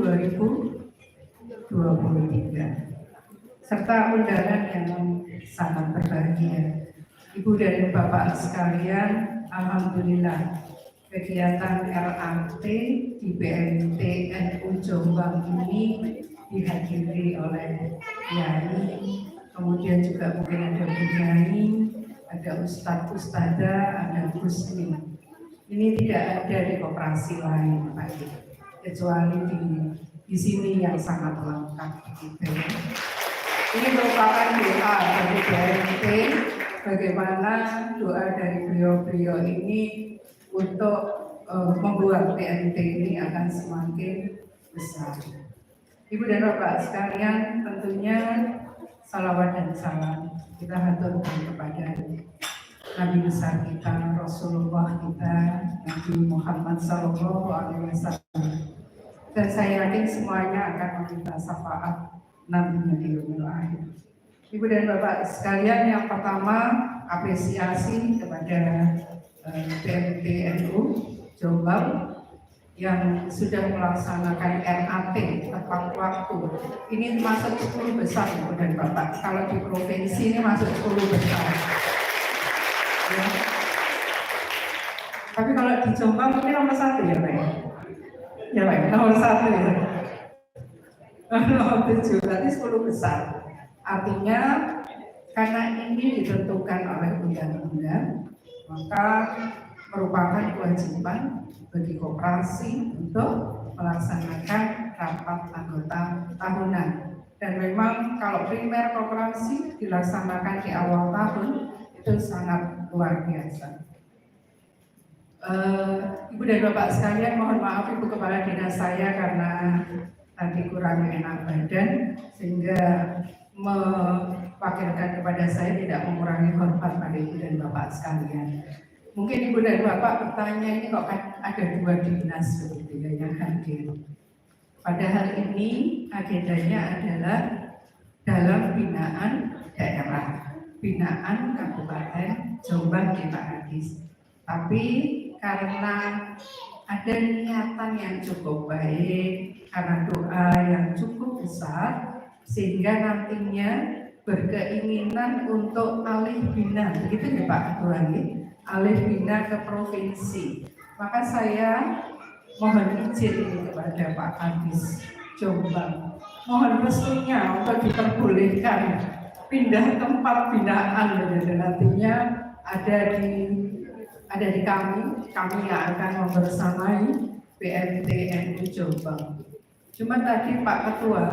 2023. serta undangan yang sangat berbahagia. Ibu dan Bapak sekalian, alhamdulillah kegiatan RAT di BMT NU Jombang ini dihadiri oleh Kiai, kemudian juga mungkin ada Kiai, ada Ustadz Ustadzah, ada Gusmi. Ini tidak ada di koperasi lain, Pak, kecuali di sini yang sangat lengkap. Gitu. Ini merupakan doa dari BMT, bagaimana doa dari beliau-beliau ini untuk membuat BMT ini akan semakin besar. Ibu dan Bapak sekalian, tentunya salawat dan salam kita haturkan kepada Nabi besar kita, Rasulullah kita, Nabi Muhammad SAW. Dan saya yakin semuanya akan meminta syafaat Nabi di yaumil akhir. Ibu dan Bapak sekalian, yang pertama apresiasi kepada BMT NU Jombang yang sudah melaksanakan RAT tepat waktu. Ini masuk 10 besar, Ibu dan Bapak. Kalau di provinsi ini masuk 10 besar. Ya. Tapi kalau di Jombang ini nomor 1 ya, Pak? Ya, Pak, nomor 1 ya. Nomor 7, berarti 10 besar. Artinya karena ini ditentukan oleh undang-undang, maka merupakan kewajiban bagi koperasi untuk melaksanakan rapat anggota tahunan. Dan memang kalau primer koperasi dilaksanakan di awal tahun itu sangat luar biasa. Ibu dan Bapak sekalian, mohon maaf Ibu Kepala Dinas saya karena tadi kurang enak badan sehingga mewakilkan kepada saya tidak mengurangi hormat pada Ibu dan Bapak sekalian. Mungkin Ibu dan Bapak bertanya, ini kok ada 2 dinas begitu ya yang hadir. Padahal ini agendanya adalah dalam binaan daerah, binaan Kabupaten Jombang di Pak Hadis. Tapi karena ada niatan yang cukup baik, karena doa yang cukup besar, sehingga nantinya berkeinginan untuk alih bina, begitu ya Pak Ketua, alih bina ke provinsi. Maka saya mohon izin kepada Pak Kadis Jombang, mohon restunya untuk diperbolehkan pindah tempat binaan, dan nantinya ada di kami yang akan membersamai BMT NU Jombang. Cuma tadi Pak Ketua,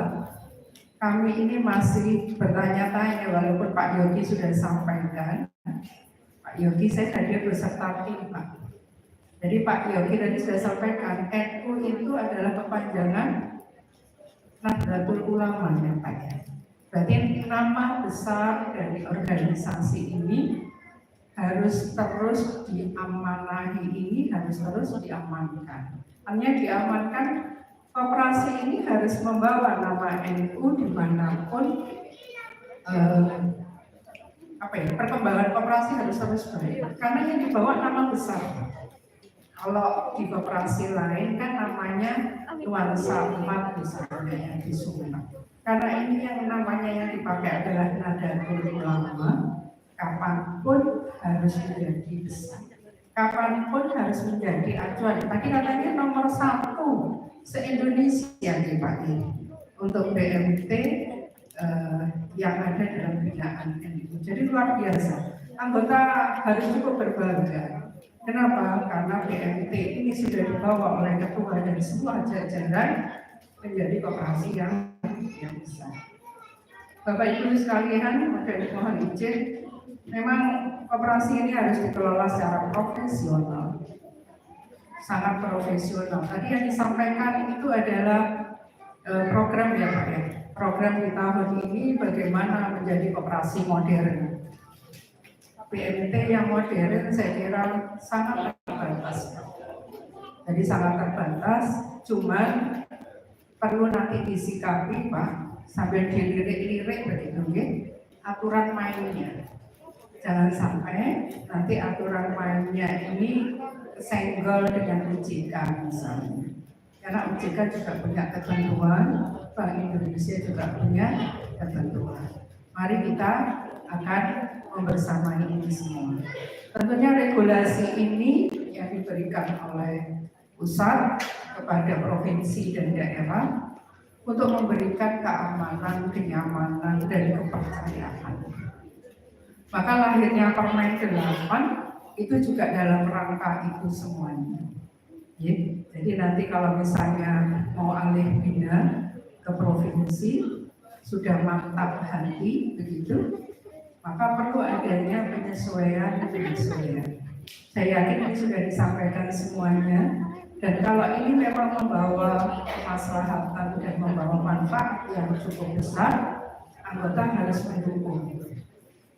kami ini masih bertanya-tanya, walaupun Pak Yogi sudah sampaikan. Pak Yogi, saya hadir beserta tim, Pak. Jadi Pak Yogi tadi sudah sampaikan, NU itu adalah kepanjangan Nahdlatul Ulama ya Pak ya. Berarti nama besar dari organisasi ini harus terus diamanahi, ini harus terus diamankan. Hanya diamankan, koperasi ini harus membawa nama NU dimanapun perkembangan koperasi harus terus baik. Karena yang dibawa nama besar. Kalau di koperasi lain kan namanya nuansa umat misalnya yang disusun. Karena ini yang namanya yang dipakai adalah Nahdlatul Ulama, kapanpun harus menjadi besar. Kapanpun harus menjadi acuan. Tadi katanya nomor 1 se-Indonesia nih Pak untuk BMT yang ada dalam binaan NU. Jadi luar biasa. Anggota harus cukup berbangga. Kenapa? Karena BMT ini sudah dibawa oleh ketua dan semua jajaran menjadi koperasi yang besar. Bapak Ibu sekalian, mohon izin, memang koperasi ini harus dikelola secara profesional, sangat profesional. Tadi yang disampaikan itu adalah program ya Pak ya. Program di tahun ini bagaimana menjadi koperasi modern. BMT yang modern saya kira sangat terbatas. Jadi sangat terbatas, cuman perlu nanti disikapi Pak, sambil dilirik-lirik begitu ya, aturan mainnya. Jangan sampai nanti aturan mainnya ini senggol dengan OJK misalnya. Karena OJK juga punya ketentuan Bank Indonesia juga punya ketentuan. Mari kita akan membersamai ini semua. Tentunya regulasi ini yang diberikan oleh pusat kepada provinsi dan daerah untuk memberikan keamanan, kenyamanan, dan kepercayaan. Maka lahirnya Permen 8 itu juga dalam rangka itu semuanya. Jadi nanti kalau misalnya mau alih bina ke provinsi, sudah mantap hati begitu, maka perlu adanya penyesuaian. Saya yakin ini sudah disampaikan semuanya, dan kalau ini memang membawa kemaslahatan dan membawa manfaat yang cukup besar, anggota harus mendukung.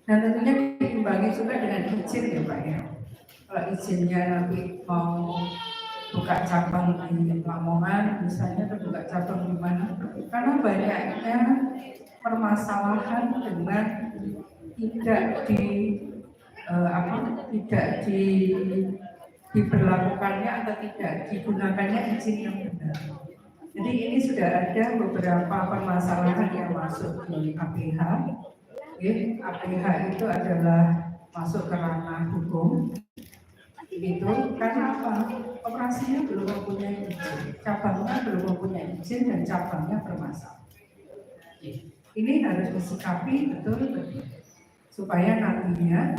Dan tentunya diimbangi juga dengan izin ya Pak ya. Kalau izinnya nanti mau buka cabang di Lamongan misalnya, atau buka cabang di mana, karena banyaknya permasalahan dengan tidak diberlakukannya atau tidak digunakannya izin yang benar. Jadi ini sudah ada beberapa permasalahan yang masuk di APH. APH itu adalah masuk ke ranah hukum. Itu karena apa? Operasinya belum mempunyai izin, cabangnya belum mempunyai izin, dan cabangnya bermasalah. Ini harus disikapi betul-betul supaya nantinya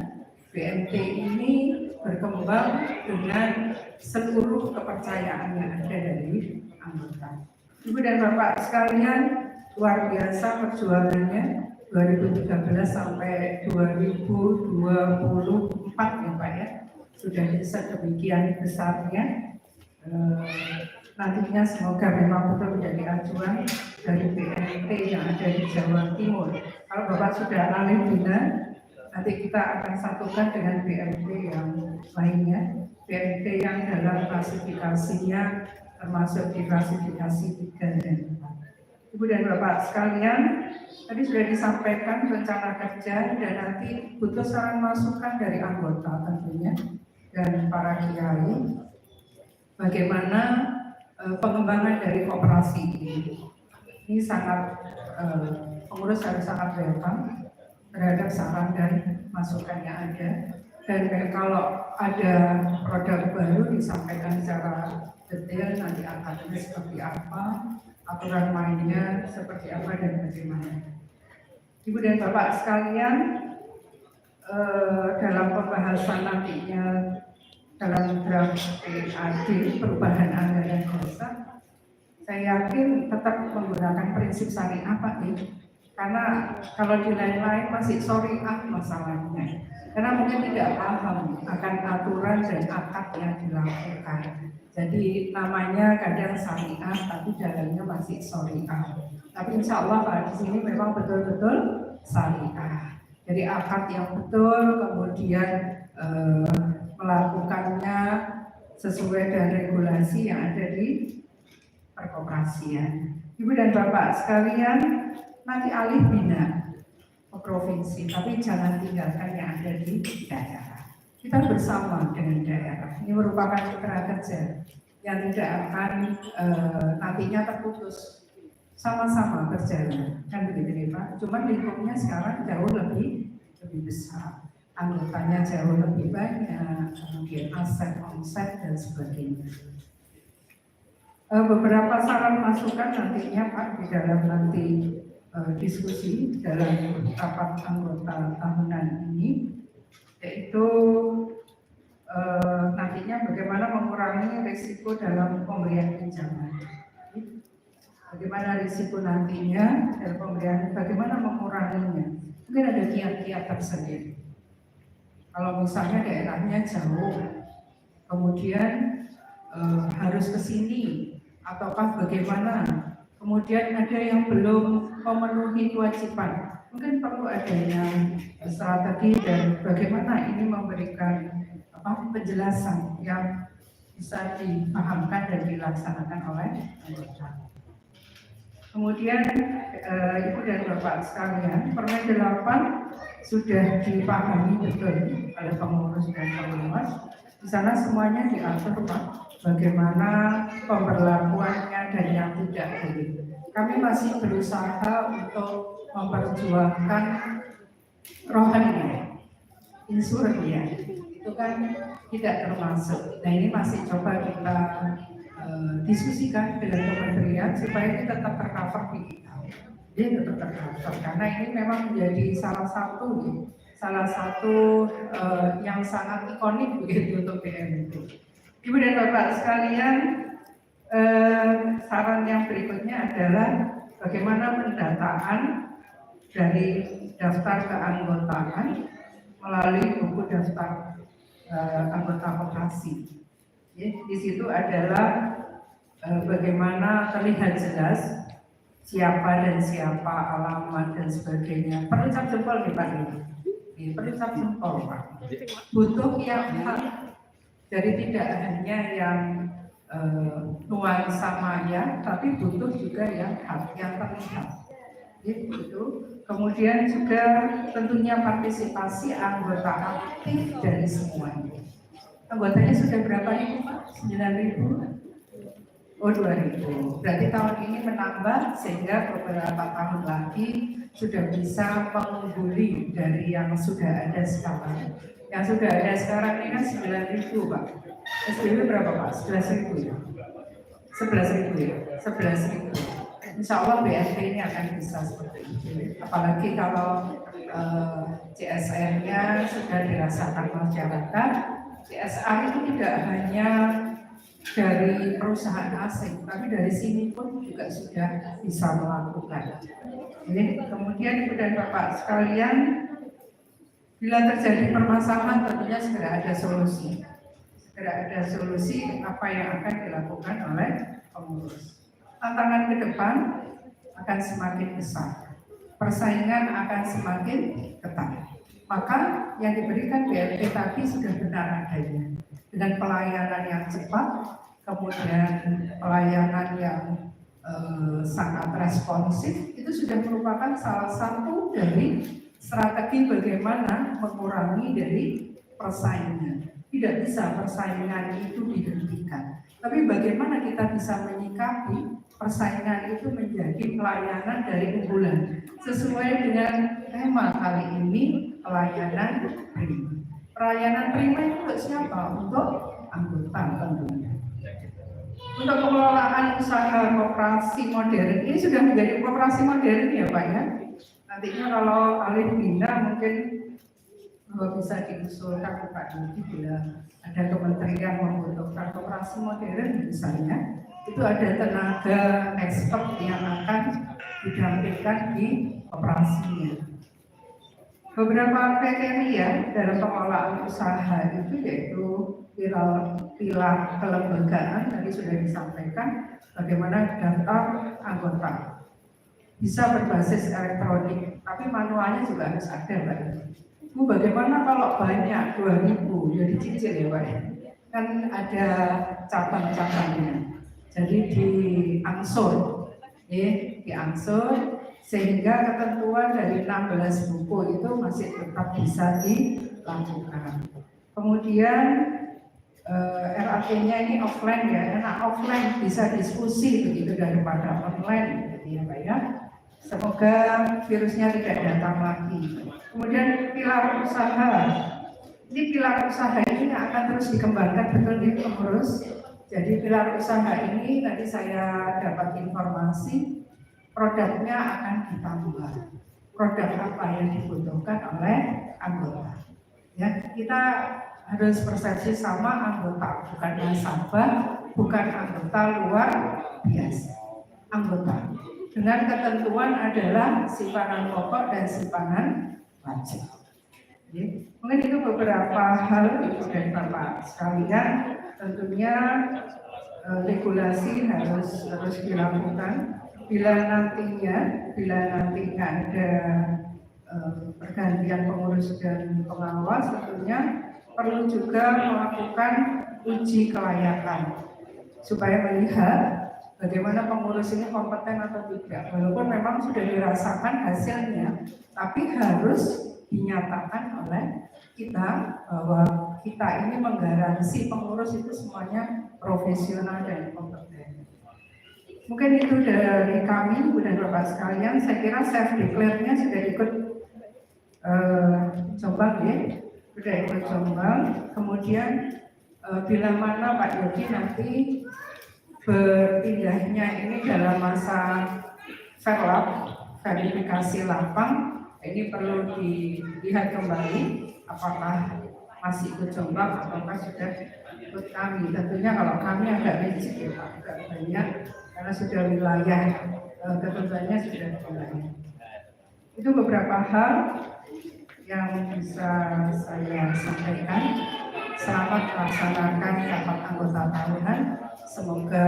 BMT ini berkembang dengan seluruh kepercayaan yang ada dari anggota. Ibu dan Bapak sekalian, luar biasa perjuangannya 2013 sampai 2024 ya Pak ya. Sudah sedemikian besarnya. Nantinya semoga memang betul menjadi acuan dari BMT yang ada di Jawa Timur. Kalau Bapak sudah alih bina, nanti kita akan satukan dengan BMT yang lainnya, BMT yang dalam klasifikasinya termasuk di klasifikasi 3 dan 4. Ibu dan Bapak sekalian, tadi sudah disampaikan rencana kerja, dan nanti butuh saran masukan dari anggota tentunya dan para kiai bagaimana pengembangan dari koperasi ini. Ini sangat pengurus harus sangat welcome terhadap saran dan masukan yang ada, dan kalau ada produk baru disampaikan secara detail nanti akadnya seperti apa, aturan mainnya seperti apa, dan bagaimana. Ibu dan Bapak sekalian, dalam pembahasan nantinya dalam draft PAD perubahan anggaran dasar, saya yakin tetap menggunakan prinsip syariah Pak ya. Karena kalau di lain-lain masih syariah masalahnya, karena mungkin tidak paham akan aturan dan akad yang dilakukan. Jadi namanya kadang syariah tapi dalamnya masih syariah. Tapi insya Allah Pak, di sini memang betul-betul syariah. Jadi akad yang betul, kemudian melakukannya sesuai dengan regulasi yang ada di perkoperasian. Ibu dan Bapak sekalian, nanti alih bina ke provinsi, tapi jangan tinggalkan yang ada di daerah. Kita bersama dengan daerah. Ini merupakan mitra kerja yang tidak akan nantinya terputus, sama-sama berjalan, kan begitu nih Pak. Cuman lingkupnya sekarang jauh lebih besar, anggotanya jauh lebih banyak, kemudian aset, omset dan sebagainya. Beberapa saran masukan nantinya Pak di dalam nanti diskusi dalam rapat anggota tahunan ini, yaitu nantinya bagaimana mengurangi risiko dalam pemberian pinjaman. Bagaimana risiko nantinya dalam pemberian, bagaimana menguranginya. Mungkin ada kiat-kiat tersendiri. Kalau misalnya daerahnya jauh, kemudian harus ke sini, ataukah bagaimana, kemudian ada yang belum memenuhi kewajiban, mungkin perlu adanya strategi dan bagaimana ini memberikan penjelasan yang bisa dipahamkan dan dilaksanakan oleh anggota. Kemudian Ibu dan Bapak sekalian, Permen 8 sudah dipahami betul oleh pengurus dan pengawas. Di sana semuanya diatur Pak, bagaimana pemberlakuannya dan yang tidak boleh. kami masih berusaha untuk memperjuangkan rohani, insurnya itu kan tidak termasuk. Nah ini masih coba kita diskusikan dengan kementerian supaya ini tetap tercover di kita. Dia tetap tercover karena ini memang menjadi salah satu yang sangat ikonik begitu untuk BMT. Ibu dan Bapak sekalian, saran yang berikutnya adalah bagaimana pendataan dari daftar keanggotaan melalui buku daftar anggota koperasi. Di situ adalah bagaimana terlihat jelas siapa dan siapa, alamat dan sebagainya. Perlu cap jempol nih Pak ini. Perlu cap jempol Pak. Butuh yang hak. Jadi tidak hanya yang nuansa maya, tapi butuh juga yang hak, yang terlihat. Gitu. Kemudian juga tentunya partisipasi anggota aktif dari semuanya. Anggotanya sudah berapa ribu Pak? 9.000? Oh 2.000. Berarti tahun ini menambah sehingga beberapa tahun lagi sudah bisa mengungguli dari yang sudah ada sekarang. Yang sudah ada sekarang ini kan 9.000 Pak. SPB berapa Pak? 11.000 ya? 11.000 ya? 11.000. Insya Allah BNP ini akan bisa seperti itu. Apalagi kalau CSR-nya sudah dirasakan masyarakat. CSR itu tidak hanya dari perusahaan asing, tapi dari sini pun juga sudah bisa melakukan. Jadi, kemudian Ibu dan Bapak sekalian, bila terjadi permasalahan tentunya segera ada solusi. Segera ada solusi apa yang akan dilakukan oleh pengurus. Tantangan ke depan akan semakin besar, persaingan akan semakin ketat. Maka yang diberikan BNP tadi sudah benar adanya, dengan pelayanan yang cepat, kemudian pelayanan yang sangat responsif, itu sudah merupakan salah satu dari strategi bagaimana mengurangi dari persaingan. Tidak bisa persaingan itu dihentikan, tapi bagaimana kita bisa menyikapi persaingan itu menjadi pelayanan dari unggulan sesuai dengan tema kali ini, pelayanan prima. Pelayanan prima itu untuk siapa? Untuk anggota tentunya. Untuk pengelolaan usaha koperasi modern, ini sudah menjadi koperasi modern ya Pak ya. Nantinya kalau alih bina mungkin bisa diusulkan ke Pak Yudi bila ada kementerian membutuhkan koperasi modern misalnya, itu ada tenaga expert yang akan didampingkan di operasinya. Beberapa kriteria dalam pengelolaan usaha itu yaitu pilar kelembagaan, tadi sudah disampaikan bagaimana daftar anggota bisa berbasis elektronik, tapi manualnya juga harus ada Pak. Bu, bagaimana kalau banyak 2.000 jadi cicil ya Pak? Kan ada cabang-cabangnya, jadi diangsur, diangsur sehingga ketentuan dari 16 buku itu masih tetap bisa dilakukan. Kemudian RAT-nya ini offline ya, karena offline bisa diskusi begitu daripada online, gitu ya Pak ya. Semoga virusnya tidak datang lagi. Kemudian pilar usaha, ini pilar usaha ini akan terus dikembangkan betul di pengurus. Jadi pilar usaha ini tadi saya dapat informasi produknya akan ditambah. Produk apa yang dibutuhkan oleh anggota? Ya, kita harus persepsi sama anggota, bukan nasabah, bukan anggota luar biasa. Anggota dengan ketentuan adalah simpanan pokok dan simpanan wajib. Mungkin itu beberapa hal Ibu dan Bapak sekalian. Tentunya regulasi harus dilakukan. Bila nantinya ada pergantian pengurus dan pengawas, tentunya perlu juga melakukan uji kelayakan supaya melihat bagaimana pengurus ini kompeten atau tidak. Walaupun memang sudah dirasakan hasilnya, tapi harus dinyatakan oleh kita bahwa kita ini menggaransi pengurus itu semuanya profesional dan kompeten. Mungkin itu dari kami, Ibu dan Bapak sekalian. Saya kira self declare-nya sudah ikut Jombang ya, sudah ikut Jombang. Kemudian bila mana Pak Yogi nanti berpindahnya ini dalam masa verlap, verifikasi lapang, ini perlu dilihat kembali apakah masih ikut Jombang ataukah sudah ikut kami. Tentunya kalau kami agak licik ya Pak, agak banyak karena sudah wilayah ketentuannya sudah wilayah. Itu beberapa hal yang bisa saya sampaikan. Selamat melaksanakan rapat anggota tahunan. Semoga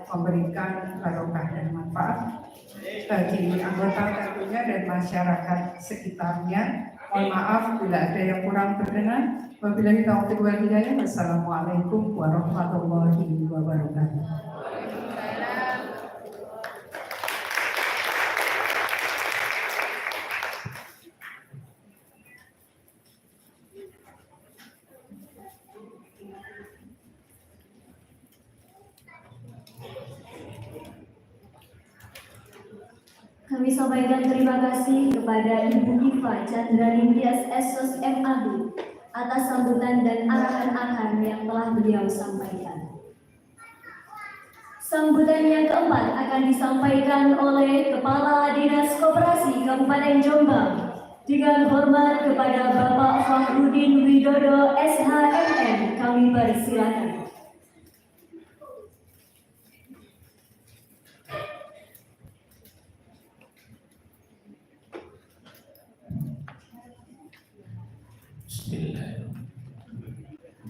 memberikan barokah dan manfaat bagi anggota tentunya dan masyarakat sekitarnya. Mohon maaf bila ada yang kurang berkenan. Wabillahi taufiq wal hidayah. Wassalamualaikum warahmatullahi wabarakatuh. Kami sampaikan terima kasih kepada Ibu Iva Chandra Ningtyas SOS MAD atas sambutan dan arahan-arahan yang telah beliau sampaikan. Sambutan yang keempat akan disampaikan oleh Kepala Dinas Koperasi Kabupaten Jombang dengan hormat kepada Bapak Fahrudin Widodo SHMM. Kami persilakan.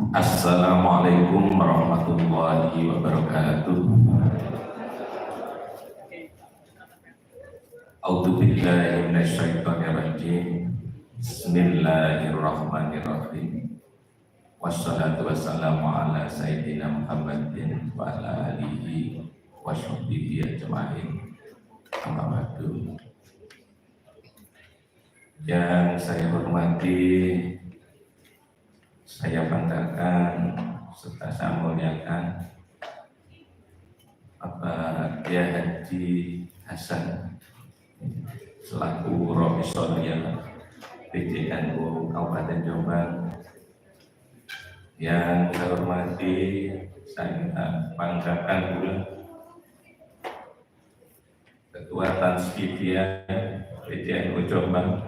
Assalamualaikum warahmatullahi wabarakatuh. A'udzubillahi minasyaitonirrajim. Bismillahirrahmanirrahim. Wassalatu wassalamu ala sayyidina Muhammadin wa ala alihi wa sahbihi ajma'in. Amma ba'du. Yang saya hormati, saya banggakan serta saya muliakan Bapak Kiai Haji Hasan selaku Romisoria PJNU Kabupaten Jombang. Yang saya hormati, saya banggakan pula Ketua Transmedia PJNU Jombang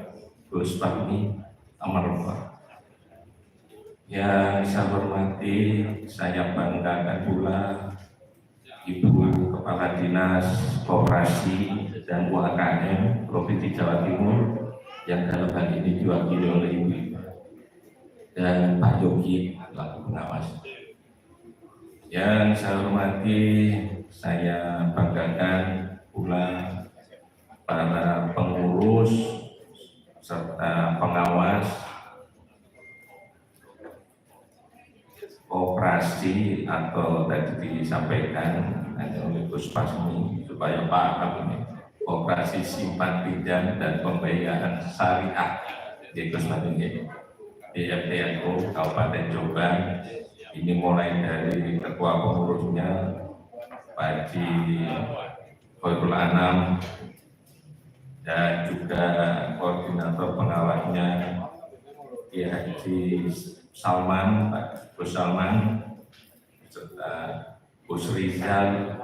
Gus Fahmi Amarullah. Yang saya hormati, saya banggakan pula Ibu Kepala Dinas Koperasi dan UMKM Provinsi Jawa Timur yang dalam hal ini diwakili oleh Ibu dan Pak Yogi selaku pengawas. Yang saya hormati, saya banggakan pula para pengurus serta pengawas koperasi atau tadi disampaikan oleh Gus Pasmi supaya paham ini koperasi simpan pinjam dan pembayaran syariah di Gus Pasmi PJNU Kabupaten Jombang. Ini mulai dari ketua pengurusnya Pak Haji Khairul Anam dan juga koordinator pengawasnya Kiai Haji Salman, Pak Gus Salman, serta Gus Rizal,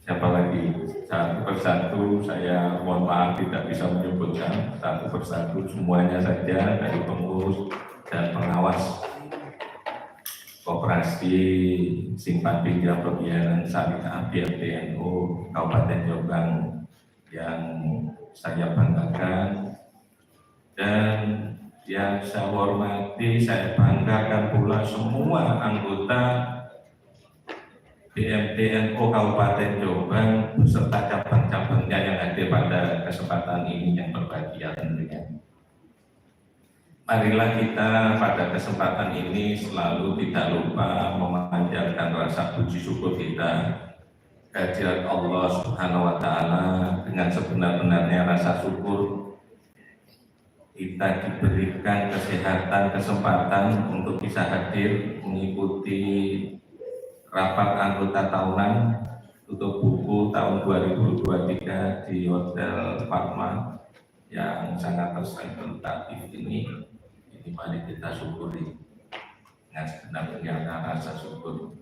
siapa lagi, satu persatu saya mohon maaf tidak bisa menyebutkan satu persatu semuanya saja dari pengurus dan pengawas koperasi simpan pinjam pembiayaan syariah PJNU Kabupaten Jombang yang saya banggakan. Dan yang saya hormati, saya banggakan pula semua anggota BMTNU Kabupaten Jombang beserta cabang-cabangnya yang hadir pada kesempatan ini yang berbahagia tentunya. Marilah kita pada kesempatan ini selalu tidak lupa memanjatkan rasa puji syukur kita kehadirat Allah Subhanahu wa Ta'ala. Dengan sebenar-benarnya rasa syukur kita diberikan kesehatan, kesempatan untuk bisa hadir mengikuti rapat anggota tahunan tutup buku tahun 2023 di Hotel Fatma yang sangat representatif ini mari kita syukuri dengan sebenar-benarnya rasa syukur.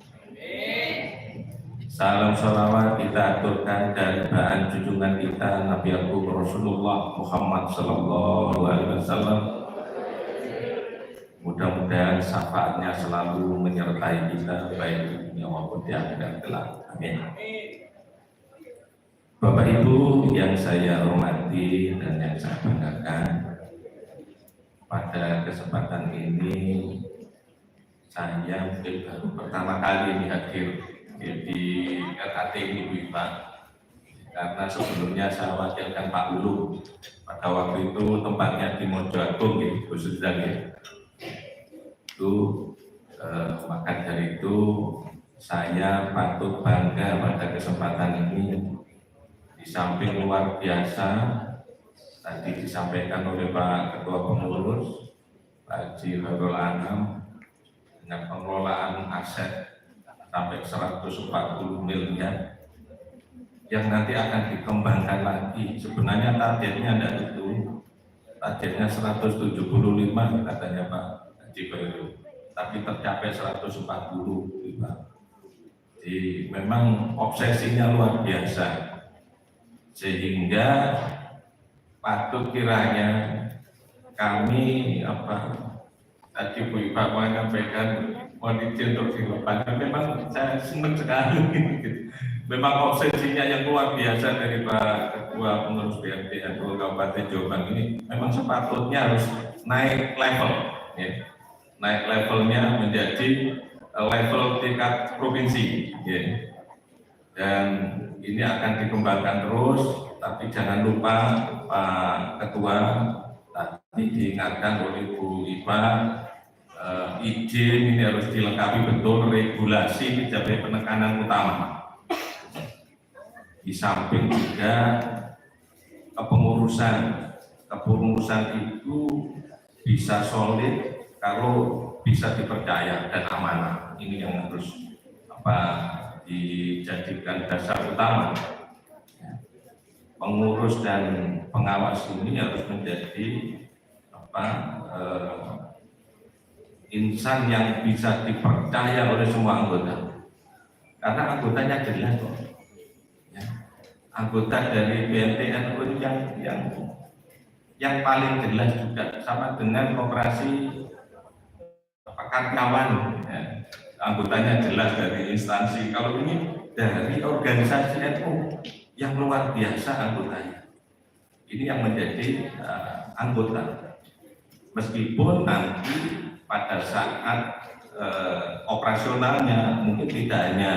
Salam sholawat kita aturkan dari bahan junjungan kita Nabi Agung Rasulullah Muhammad Sallallahu Alaihi Wasallam. Mudah-mudahan syafaatnya selalu menyertai kita baik di dunia maupun di akhirat kelak. Amin. Bapak Ibu yang saya hormati dan yang saya banggakan, pada kesempatan ini saya mungkin baru pertama kali hadir di RKT Ibu IPA, karena sebelumnya saya wakilkan Pak Ulu. Pada waktu itu tempatnya di Mojo Agung, khususnya itu maka dari itu saya patut bangga pada kesempatan ini. Di samping luar biasa tadi disampaikan oleh Pak Ketua Pengurus Pak Haji Khairul Anam dengan pengelolaan aset sampai 140 miliar yang nanti akan dikembangkan lagi. Sebenarnya targetnya ada itu, targetnya 175 katanya Pak Haji Khairul, tapi tercapai 145. Jadi memang obsesinya luar biasa, sehingga patut kiranya kami tadi Bu Ipa menyampaikan mohon izin untuk dilepaskan. Memang saya senang sekali. Memang obsesinya yang luar biasa dari Pak Ketua Pengurus BMT NU Kabupaten Jombang ini memang sepatutnya harus naik level, ya. Naik levelnya menjadi level tingkat provinsi, ya. Dan ini akan dikembangkan terus, tapi jangan lupa Pak Ketua tadi diingatkan oleh Bu Ipa, izin ini harus dilengkapi betul, regulasi menjadi penekanan utama. Di samping juga kepengurusan itu bisa solid kalau bisa dipercaya dan amanah. Ini yang harus dijadikan dasar utama. Pengurus dan pengawas ini harus menjadi insan yang bisa dipercaya oleh semua anggota, karena anggotanya jelas kok. Ya. Anggota dari BMT NU yang paling jelas juga sama dengan koperasi karyawan. Ya. Anggotanya jelas dari instansi. Kalau ini dari organisasi NU yang luar biasa anggotanya. Ini yang menjadi anggota. Meskipun nanti pada saat operasionalnya mungkin tidak hanya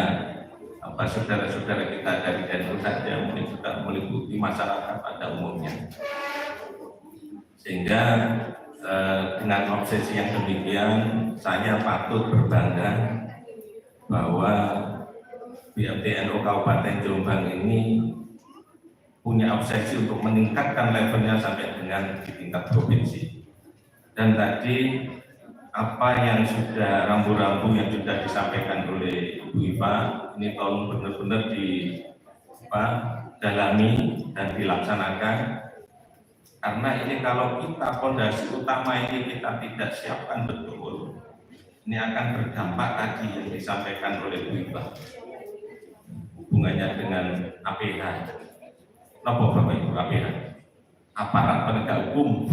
saudara-saudara kita dari NU saja, mungkin juga meliputi masyarakat pada umumnya. Sehingga dengan obsesi yang demikian, saya patut berbangga bahwa BMT NU Kabupaten Jombang ini punya obsesi untuk meningkatkan levelnya sampai dengan di tingkat provinsi. Dan tadi apa yang sudah rambu-rambu yang sudah disampaikan oleh Ibu Ipa ini tolong benar-benar dalami dan dilaksanakan. Karena ini kalau kita fondasi utama ini kita tidak siapkan betul, ini akan berdampak tadi yang disampaikan oleh Bu Ipa, hubungannya dengan APH. Apa Bapak Ibu APH? Aparat penegak hukum.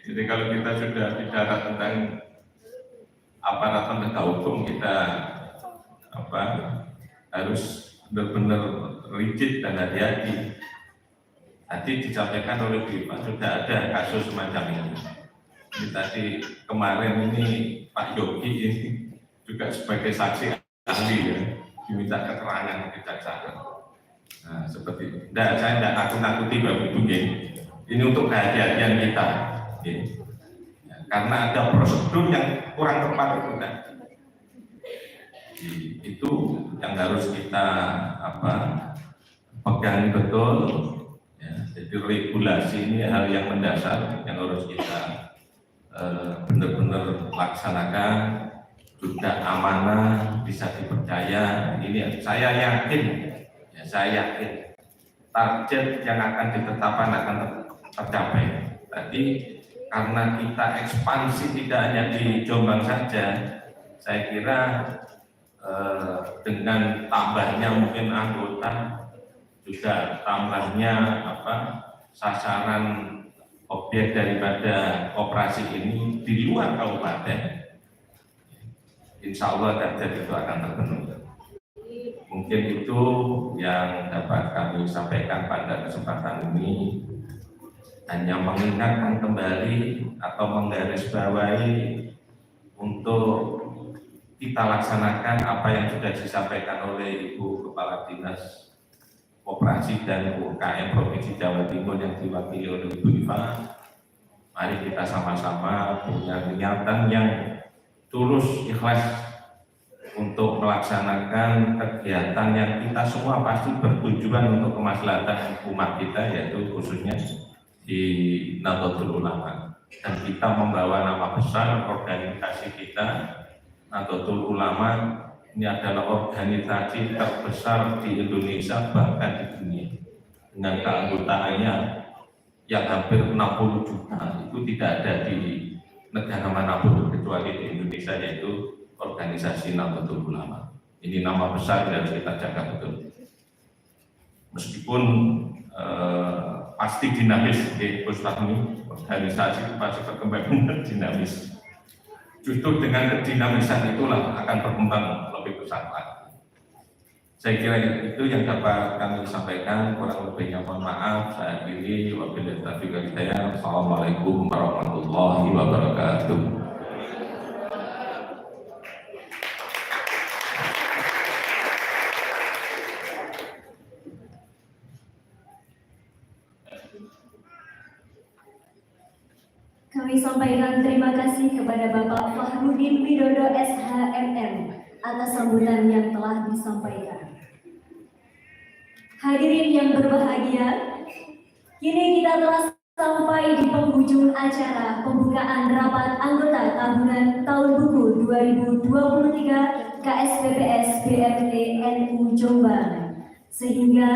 Jadi kalau kita sudah bicara tentang aparat penegak hukum, kita harus benar-benar rigid dan hati-hati. Tadi disampaikan oleh Bu Ipa sudah ada kasus semacam ini. Ini tadi kemarin ini Pak Yogi ini juga sebagai saksi ahli ya, diminta keterangan kejaksaan. Nah, seperti itu. Nah, saya tidak nakut-nakuti Bapak Ibu ya. Ini untuk kehati-hatian kita. Ya. Ya, karena ada prosedur yang kurang tepat itu kan. Itu yang harus kita pegang betul. Jadi regulasi ini hal yang mendasar yang harus kita benar-benar laksanakan juga amanah, bisa dipercaya. Ini saya yakin target yang akan ditetapkan akan tercapai. Tadi karena kita ekspansi tidak hanya di Jombang saja, saya kira dengan tambahnya mungkin anggota, juga tambahnya sasaran objek daripada operasi ini di luar kabupaten, insya Allah target itu akan terpenuhi. Mungkin itu yang dapat kami sampaikan pada kesempatan ini, hanya mengingatkan kembali atau menggarisbawahi untuk kita laksanakan apa yang sudah disampaikan oleh Ibu Kepala Dinas Koperasi dan UKM Provinsi Jawa Timur yang diwakili oleh Ibu Iva. Mari kita sama-sama punya niatan yang tulus, ikhlas untuk melaksanakan kegiatan yang kita semua pasti bertujuan untuk kemaslahatan umat kita, yaitu khususnya di Nahdlatul Ulama. Dan kita membawa nama besar organisasi kita. Nahdlatul Ulama ini adalah organisasi terbesar di Indonesia, bahkan di dunia, dengan keanggotaannya yang hampir 60 juta. Itu tidak ada di negara manapun kecuali di Indonesia, yaitu organisasi Nahdlatul Ulama. Ini nama besar yang harus kita jaga betul. Meskipun pasti dinamis di Pusatmi, organisasi itu pasti berkembang dinamis. Justru dengan kedinamisan itulah akan berkembang lebih besar lagi. Saya kira itu yang dapat kami sampaikan, kurang lebihnya mohon maaf. Saya akhiri, wabillahi taufiq wal hidayah. Assalamualaikum warahmatullahi wabarakatuh. Kami sampaikan terima kasih kepada Bapak Fahrudin Widodo SHMM atas sambutan yang telah disampaikan. Hadirin yang berbahagia, kini kita telah sampai di penghujung acara pembukaan rapat anggota tahunan tahun buku 2023 KSPPS BMT NU Jombang. Sehingga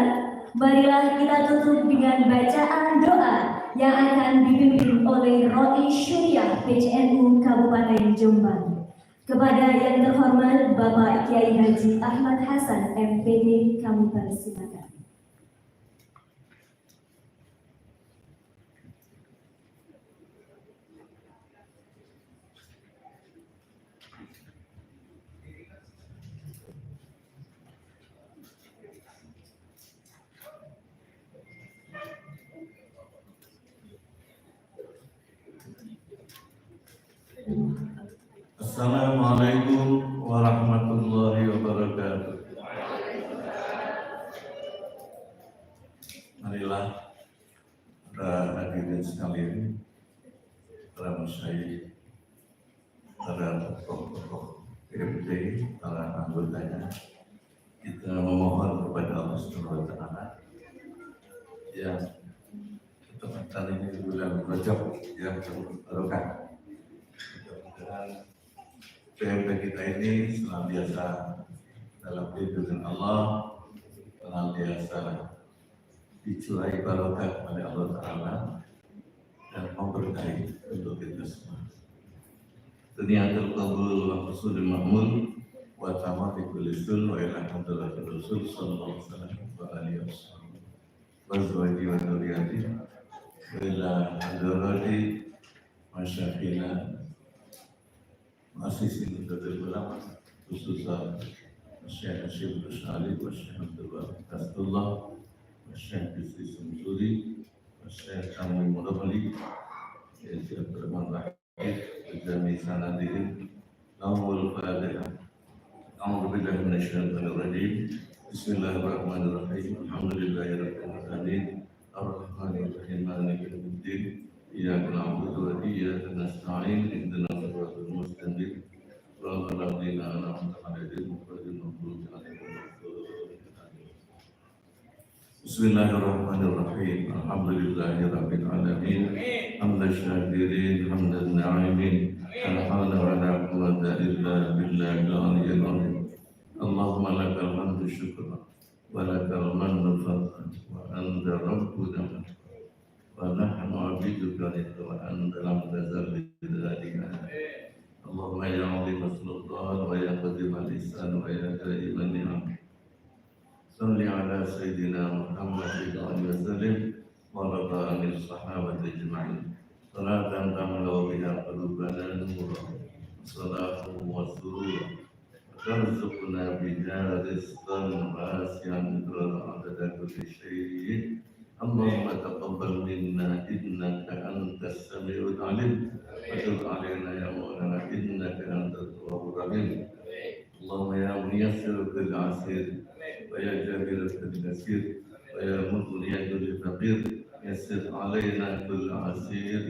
marilah kita tutup dengan bacaan doa yang akan dipimpin oleh Roi Syuriah PCNU Kabupaten Jombang. Kepada yang terhormat Bapak Kiai Haji Ahmad Hasan MPD, kami persilakan. Assalamualaikum warahmatullahi wabarakatuh. Marilah para hadirin sekalian, para masyayikh, para tokoh-tokoh BMT, para anggotanya, kita memohon kepada Allah Subhanahu wa Ta'ala yang kesempatan ini bulan Rajab yang berkah. Mudah-mudahan PMP kita ini senantiasa dalam lindungan Allah, senantiasa dicurahi barokah oleh Allah Ta'ala dan memberkahi untuk kita semua. Niatul qabul wa husnul ma'mul wa tamatikul lisul wa ilhamdulillah rasul sallallahu alaihi wasallam wa alihi wasallam wa zawji wa dzurriyyati wa ila hadrati masyayikhina Masih Nahdlatul Ulama, khususnya Syekh Hashim Asy'ari wa Syekh Abdullah Rasulullah wa Syekh Bisri Samsuri wa Syekh Kamil Mudabali Syekh Abdurrahman Rahim Jami Sanadirin Nawal Fatihah. A'udzu billahi minasyaitonir rajim. Bismillahirrahmanirrahim. Alhamdulillahirabbil alamin. Ar-Rahmanir Rahim. Maliki yaumiddin. Iyyaka na'budu wa iyyaka nasta'in. Ihdinas siratal mustaqim. Shiratal ladzina an'amta 'alaihim ghairil maghdubi 'alaihim waladdallin. Bismillahirrahmanirrahim. Alhamdulillahirabbil alamin. Hamdan syakirin, hamdan na'imin. La haula wa la quwwata illa billah. اللهم لك الحمد شكرا ولك المن فضلا وأنت ربنا ونحن عبيدك وأنت لم تزل بذلك. اللهم يا عظيم السلطان ويا قديم الإحسان ويا كريم النعم صل على سيدنا محمد وعلى وسلم ورضى عن الصحابة أجمعين صلاة تملأ بها قلوبنا نورا صلاة وسرورا وترزقنا بها رزقا واسعا عدد كل شيء. اللهم تقبل منا إنك أنت السميع العليم وتب علينا يا مولانا إنك أنت التواب الرحيم. اللهم يا ميسر كل عسير ويا جابر كل كثير ويا مغني كل فقير يسر علينا كل عسير.